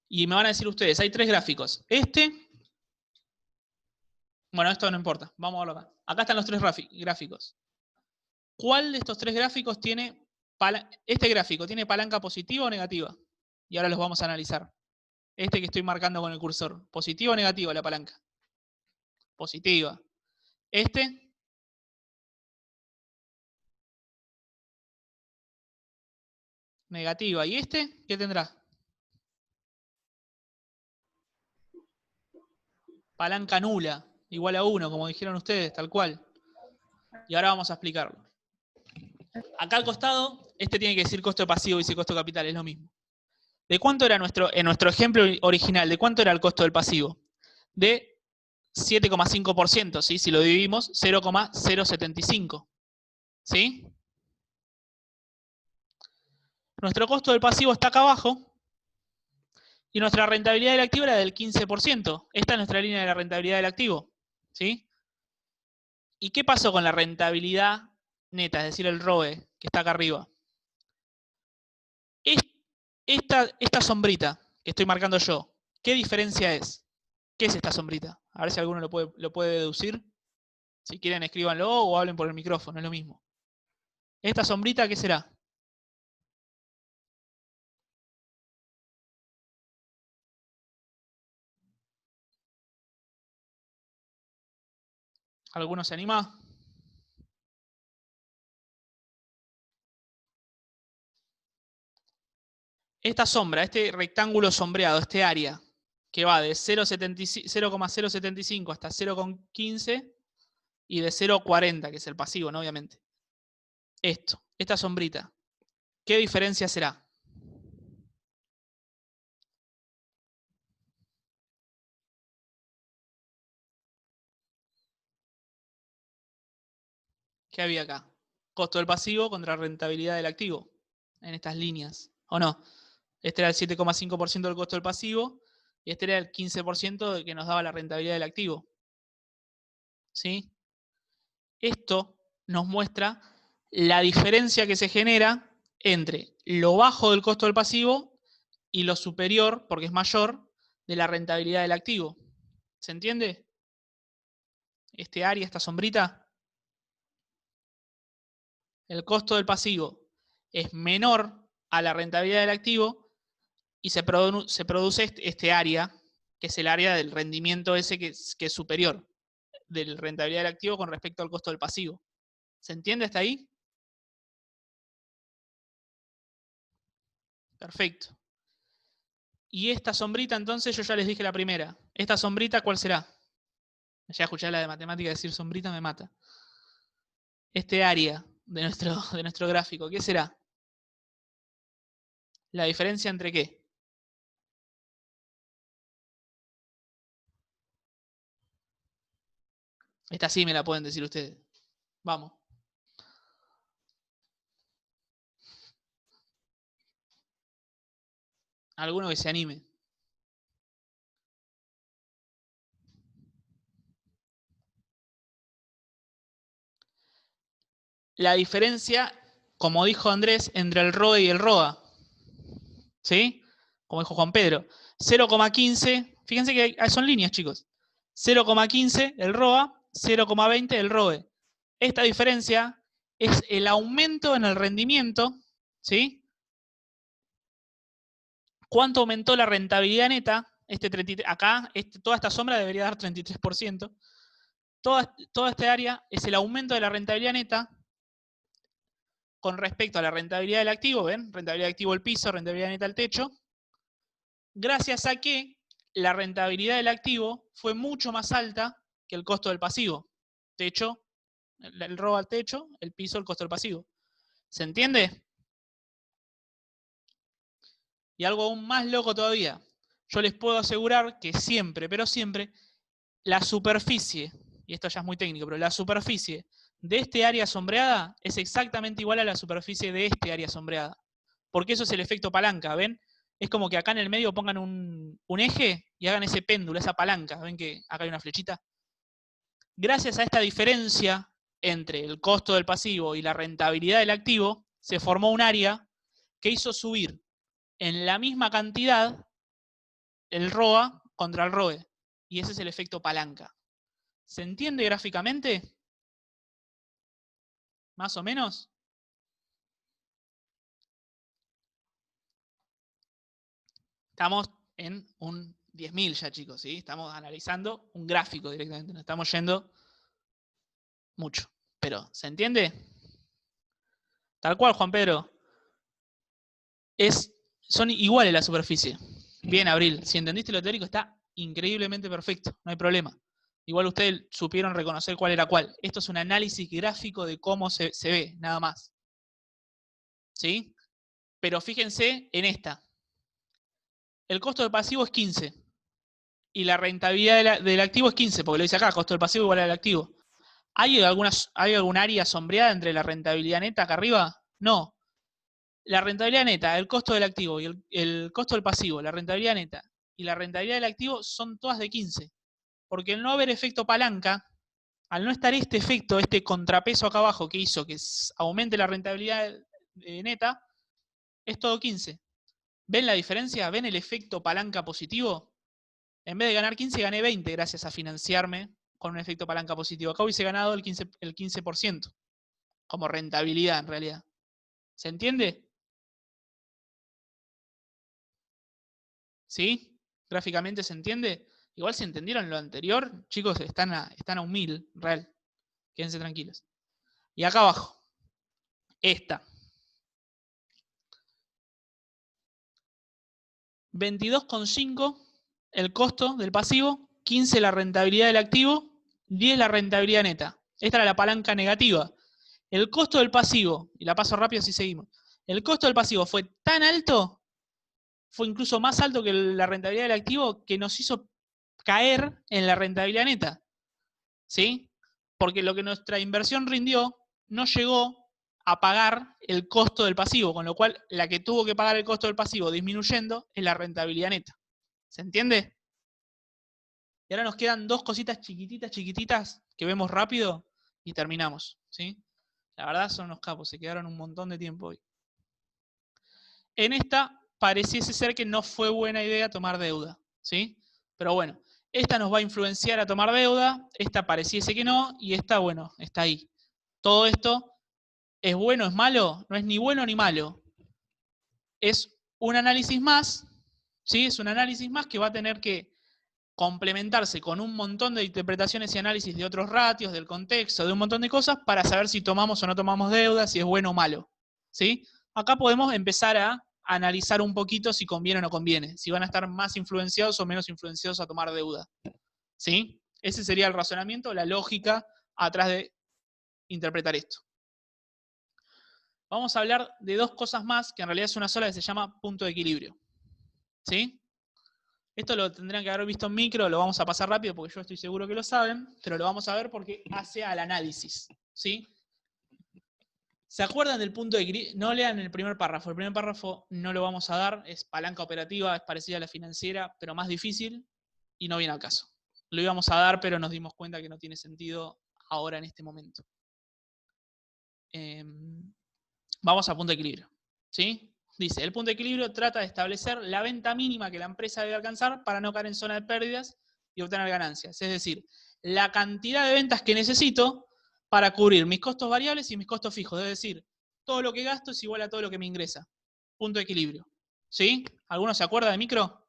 Y me van a decir ustedes, hay 3 gráficos. Bueno, esto no importa. Vamos a verlo acá. Acá están los 3 gráficos. ¿Cuál de estos 3 gráficos tiene... Este gráfico tiene palanca positiva o negativa? Y ahora los vamos a analizar. Este que estoy marcando con el cursor. ¿Positiva o negativa la palanca? Positiva. Este... negativa. ¿Y este qué tendrá? Palanca nula, igual a 1, como dijeron ustedes, tal cual. Y ahora vamos a explicarlo. Acá al costado, este tiene que decir costo pasivo y ese costo capital, es lo mismo. ¿De cuánto era en nuestro ejemplo original, de cuánto era el costo del pasivo? De 7,5%, ¿sí? Si lo dividimos, 0,075. ¿Sí? Nuestro costo del pasivo está acá abajo y nuestra rentabilidad del activo era del 15%. Esta es nuestra línea de la rentabilidad del activo. ¿Sí? ¿Y qué pasó con la rentabilidad neta, es decir, el ROE, que está acá arriba? Esta sombrita que estoy marcando yo, ¿qué diferencia es? ¿Qué es esta sombrita? A ver si alguno lo puede deducir. Si quieren, escríbanlo o hablen por el micrófono, es lo mismo. ¿Esta sombrita qué será? ¿Alguno se anima? Esta sombra, este rectángulo sombreado, este área, que va de 0,075 hasta 0,15 y de 0,40, que es el pasivo, ¿no? Obviamente. Esta sombrita, ¿qué diferencia será? ¿Qué había acá? Costo del pasivo contra rentabilidad del activo, en estas líneas, ¿o no? Este era el 7,5% del costo del pasivo y este era el 15% que nos daba la rentabilidad del activo. ¿Sí? Esto nos muestra la diferencia que se genera entre lo bajo del costo del pasivo y lo superior, porque es mayor, de la rentabilidad del activo. ¿Se entiende? Este área, esta sombrita. El costo del pasivo es menor a la rentabilidad del activo y se produce este área, que es el área del rendimiento ese que es superior de la rentabilidad del activo con respecto al costo del pasivo. ¿Se entiende hasta ahí? Perfecto. Y esta sombrita, entonces, yo ya les dije la primera. ¿Esta sombrita cuál será? Ya escuché la de matemática decir sombrita, me mata. Este área de nuestro gráfico, ¿qué será? ¿La diferencia entre qué? Esta sí me la pueden decir ustedes. Vamos. Alguno que se anime. La diferencia, como dijo Andrés, entre el ROE y el ROA. ¿Sí? Como dijo Juan Pedro. 0,15, fíjense que son líneas, chicos. 0,15 el ROA, 0,20 el ROE. Esta diferencia es el aumento en el rendimiento, ¿sí? ¿Cuánto aumentó la rentabilidad neta? Acá, toda esta sombra debería dar 33%. Toda esta área es el aumento de la rentabilidad neta con respecto a la rentabilidad del activo, ¿ven? Rentabilidad del activo el piso, rentabilidad neta el techo, gracias a que la rentabilidad del activo fue mucho más alta que el costo del pasivo. Techo el robo al techo, el piso, el costo del pasivo. ¿Se entiende? Y algo aún más loco todavía. Yo les puedo asegurar que siempre, pero siempre, la superficie, y esto ya es muy técnico, pero la superficie de este área sombreada es exactamente igual a la superficie de este área sombreada. Porque eso es el efecto palanca, ¿ven? Es como que acá en el medio pongan un eje y hagan ese péndulo, esa palanca. ¿Ven que acá hay una flechita? Gracias a esta diferencia entre el costo del pasivo y la rentabilidad del activo, se formó un área que hizo subir en la misma cantidad el ROA contra el ROE. Y ese es el efecto palanca. ¿Se entiende gráficamente? ¿Más o menos? Estamos en un 10.000 ya, chicos, ¿sí? Estamos analizando un gráfico directamente. Nos estamos yendo mucho. Pero, ¿se entiende? Tal cual, Juan Pedro. Son iguales la superficie. Bien, Abril. Si entendiste lo teórico, está increíblemente perfecto. No hay problema. Igual ustedes supieron reconocer cuál era cuál. Esto es un análisis gráfico de cómo se ve, nada más. ¿Sí? Pero fíjense en esta. El costo del pasivo es 15. Y la rentabilidad del activo es 15, porque lo dice acá, costo del pasivo igual al activo. ¿Hay algún área sombreada entre la rentabilidad neta acá arriba? No. La rentabilidad neta, el costo del activo y el costo del pasivo, la rentabilidad neta y la rentabilidad del activo son todas de 15. Porque al no haber efecto palanca, al no estar este efecto, este contrapeso acá abajo que hizo que aumente la rentabilidad neta, es todo 15. ¿Ven la diferencia? ¿Ven el efecto palanca positivo? En vez de ganar 15, gané 20 gracias a financiarme con un efecto palanca positivo. Acá hubiese ganado el 15% como rentabilidad en realidad. ¿Se entiende? ¿Sí? ¿Gráficamente se entiende? Igual si entendieron lo anterior, chicos, están a un 1000, real. Quédense tranquilos. Y acá abajo, esta. 22,5 el costo del pasivo, 15 la rentabilidad del activo, 10 la rentabilidad neta. Esta era la palanca negativa. El costo del pasivo, y la paso rápido si seguimos, el costo del pasivo fue tan alto, fue incluso más alto que la rentabilidad del activo, que nos hizo caer en la rentabilidad neta. ¿Sí? Porque lo que nuestra inversión rindió no llegó a pagar el costo del pasivo, con lo cual la que tuvo que pagar el costo del pasivo disminuyendo es la rentabilidad neta. ¿Se entiende? Y ahora nos quedan dos cositas chiquititas que vemos rápido y terminamos. ¿Sí? La verdad son unos capos, se quedaron un montón de tiempo hoy. En esta pareciese ser que no fue buena idea tomar deuda. ¿Sí? Pero bueno, esta nos va a influenciar a tomar deuda, esta pareciese que no, y esta, bueno, está ahí. Todo esto es bueno, es malo, no es ni bueno ni malo. Es un análisis más, ¿sí? Es un análisis más que va a tener que complementarse con un montón de interpretaciones y análisis de otros ratios, del contexto, de un montón de cosas, para saber si tomamos o no tomamos deuda, si es bueno o malo. ¿Sí? Acá podemos empezar a analizar un poquito si conviene o no conviene, si van a estar más influenciados o menos influenciados a tomar deuda. ¿Sí? Ese sería el razonamiento, la lógica atrás de interpretar esto. Vamos a hablar de dos cosas más, que en realidad es una sola, que se llama punto de equilibrio. ¿Sí? Esto lo tendrían que haber visto en micro, lo vamos a pasar rápido porque yo estoy seguro que lo saben, pero lo vamos a ver porque hace al análisis. ¿Sí? ¿Se acuerdan del punto de equilibrio? No lean el primer párrafo no lo vamos a dar, es palanca operativa, es parecida a la financiera, pero más difícil y no viene al caso. Lo íbamos a dar, pero nos dimos cuenta que no tiene sentido ahora en este momento. Vamos a punto de equilibrio. ¿Sí? Dice, el punto de equilibrio trata de establecer la venta mínima que la empresa debe alcanzar para no caer en zona de pérdidas y obtener ganancias. Es decir, la cantidad de ventas que necesito para cubrir mis costos variables y mis costos fijos. Es decir, todo lo que gasto es igual a todo lo que me ingresa. Punto de equilibrio. ¿Sí? ¿Alguno se acuerda de micro?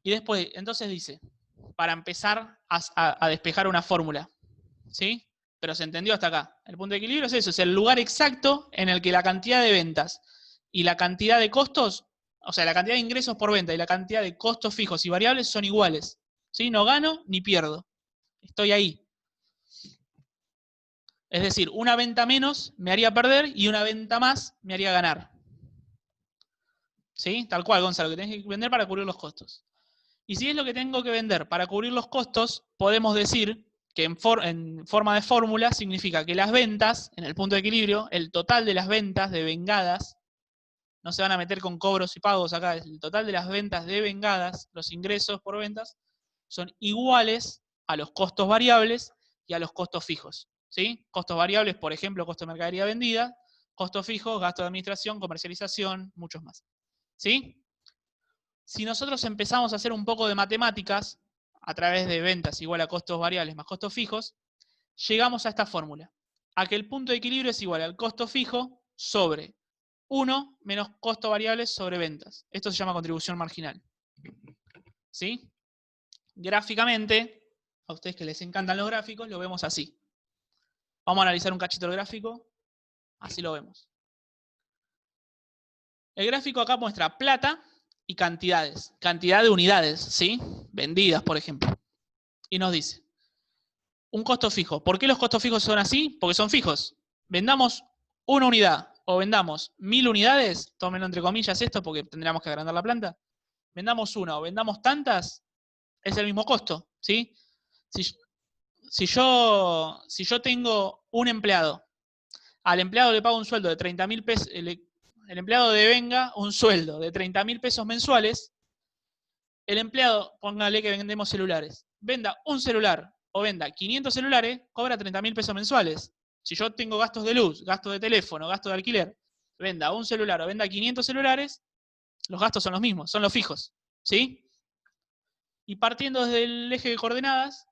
Y después, entonces dice, para empezar a despejar una fórmula. ¿Sí? Pero se entendió hasta acá. El punto de equilibrio es eso, es el lugar exacto en el que la cantidad de ventas y la cantidad de costos, o sea, la cantidad de ingresos por venta y la cantidad de costos fijos y variables son iguales. ¿Sí? No gano ni pierdo. Estoy ahí. Es decir, una venta menos me haría perder y una venta más me haría ganar. ¿Sí? Tal cual, Gonzalo, que tenés que vender para cubrir los costos. Y si es lo que tengo que vender para cubrir los costos, podemos decir que en forma de fórmula significa que las ventas, en el punto de equilibrio, el total de las ventas de vengadas, no se van a meter con cobros y pagos acá, el total de las ventas de vengadas, los ingresos por ventas, son iguales a los costos variables y a los costos fijos. ¿Sí? Costos variables, por ejemplo, costo de mercadería vendida, costos fijos, gasto de administración, comercialización, muchos más. ¿Sí? Si nosotros empezamos a hacer un poco de matemáticas a través de ventas igual a costos variables más costos fijos, llegamos a esta fórmula, a que el punto de equilibrio es igual al costo fijo sobre 1 menos costo variable sobre ventas. Esto se llama contribución marginal. ¿Sí? Gráficamente, a ustedes que les encantan los gráficos, lo vemos así. Vamos a analizar un cachito del gráfico, así lo vemos. El gráfico acá muestra plata y cantidades, cantidad de unidades, ¿sí? Vendidas, por ejemplo. Y nos dice, un costo fijo. ¿Por qué los costos fijos son así? Porque son fijos. Vendamos una unidad o vendamos 1000 unidades, tómenlo entre comillas esto porque tendríamos que agrandar la planta. Vendamos una o vendamos tantas, es el mismo costo, ¿sí? Si yo tengo un empleado, al empleado le pago un sueldo de 30.000 pesos, el empleado devenga un sueldo de 30.000 pesos mensuales, el empleado, póngale que vendemos celulares, venda un celular o venda 500 celulares, cobra 30.000 pesos mensuales. Si yo tengo gastos de luz, gastos de teléfono, gastos de alquiler, venda un celular o venda 500 celulares, los gastos son los mismos, son los fijos, ¿sí? Y partiendo desde el eje de coordenadas,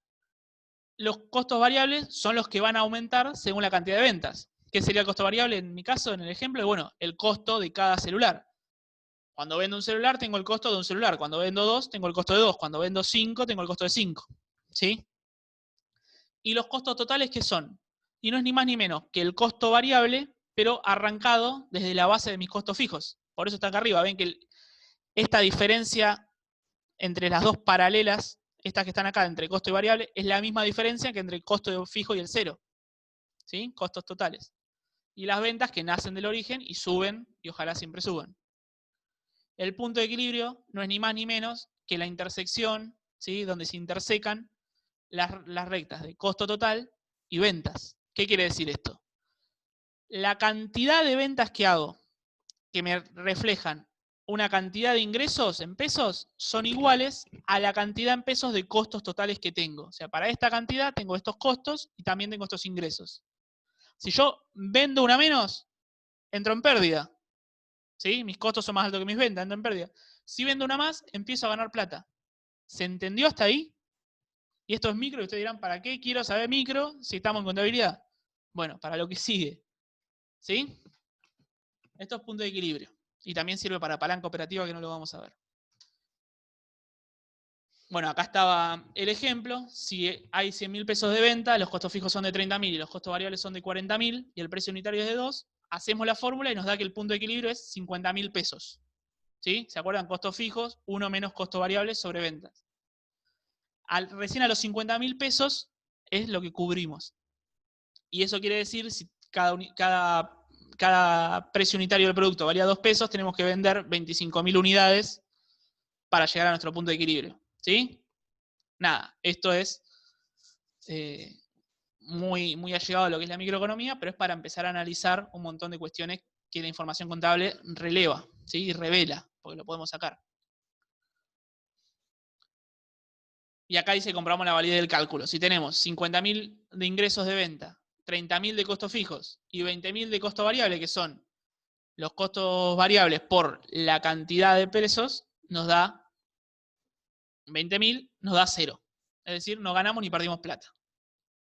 los costos variables son los que van a aumentar según la cantidad de ventas. ¿Qué sería el costo variable en mi caso, en el ejemplo? Bueno, el costo de cada celular. Cuando vendo un celular, tengo el costo de un celular. Cuando vendo 2, tengo el costo de 2. Cuando vendo 5, tengo el costo de 5. ¿Sí? ¿Y los costos totales qué son? Y no es ni más ni menos que el costo variable, pero arrancado desde la base de mis costos fijos. Por eso está acá arriba. Ven que esta diferencia entre las dos paralelas, estas que están acá entre costo y variable, es la misma diferencia que entre el costo fijo y el cero. ¿Sí? Costos totales. Y las ventas que nacen del origen y suben, y ojalá siempre suban. El punto de equilibrio no es ni más ni menos que la intersección, ¿sí? Donde se intersecan las rectas de costo total y ventas. ¿Qué quiere decir esto? La cantidad de ventas que hago, que me reflejan una cantidad de ingresos en pesos, son iguales a la cantidad en pesos de costos totales que tengo. O sea, para esta cantidad tengo estos costos y también tengo estos ingresos. Si yo vendo una menos, entro en pérdida. ¿Sí? Mis costos son más altos que mis ventas, entro en pérdida. Si vendo una más, empiezo a ganar plata. ¿Se entendió hasta ahí? Y esto es micro, y ustedes dirán, ¿para qué quiero saber micro si estamos en contabilidad? Bueno, para lo que sigue. ¿Sí? Esto es punto de equilibrio. Y también sirve para palanca operativa, que no lo vamos a ver. Bueno, acá estaba el ejemplo. Si hay 100.000 pesos de venta, los costos fijos son de 30.000 y los costos variables son de 40.000 y el precio unitario es de 2, hacemos la fórmula y nos da que el punto de equilibrio es 50.000 pesos. ¿Sí? ¿Se acuerdan? Costos fijos, 1 menos costos variables sobre ventas. Recién a los 50.000 pesos es lo que cubrimos. Y eso quiere decir, si cada precio unitario del producto valía 2 pesos, tenemos que vender 25.000 unidades para llegar a nuestro punto de equilibrio. ¿Sí? Nada, esto es muy, muy allegado a lo que es la microeconomía, pero es para empezar a analizar un montón de cuestiones que la información contable releva, ¿sí? Y revela, porque lo podemos sacar. Y acá dice que comprobamos la validez del cálculo. Si tenemos 50.000 de ingresos de venta, 30.000 de costos fijos y 20.000 de costo variable, que son los costos variables por la cantidad de pesos, nos da 20.000, nos da 0. Es decir, no ganamos ni perdimos plata.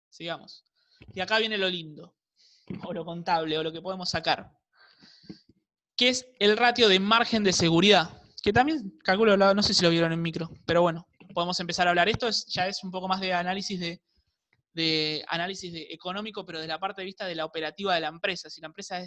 Sigamos. Y acá viene lo lindo, o lo contable, o lo que podemos sacar, que es el ratio de margen de seguridad, que también calculo, no sé si lo vieron en micro, pero bueno, podemos empezar a hablar. Esto ya es un poco más de análisis económico, pero de la parte de vista de la operativa de la empresa. Si la empresa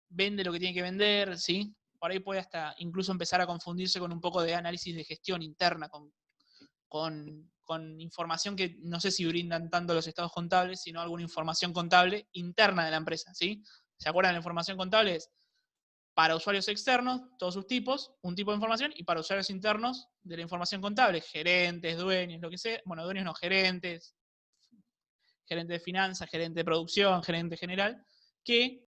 vende lo que tiene que vender, ¿sí? Por ahí puede hasta incluso empezar a confundirse con un poco de análisis de gestión interna, con con información que no sé si brindan tanto los estados contables, sino alguna información contable interna de la empresa, ¿sí? ¿Se acuerdan? La información contable es para usuarios externos, todos sus tipos, un tipo de información, y para usuarios internos de la información contable, gerentes, dueños, lo que sea, bueno, dueños no, gerentes, gerente de finanzas, gerente de producción, gerente general, que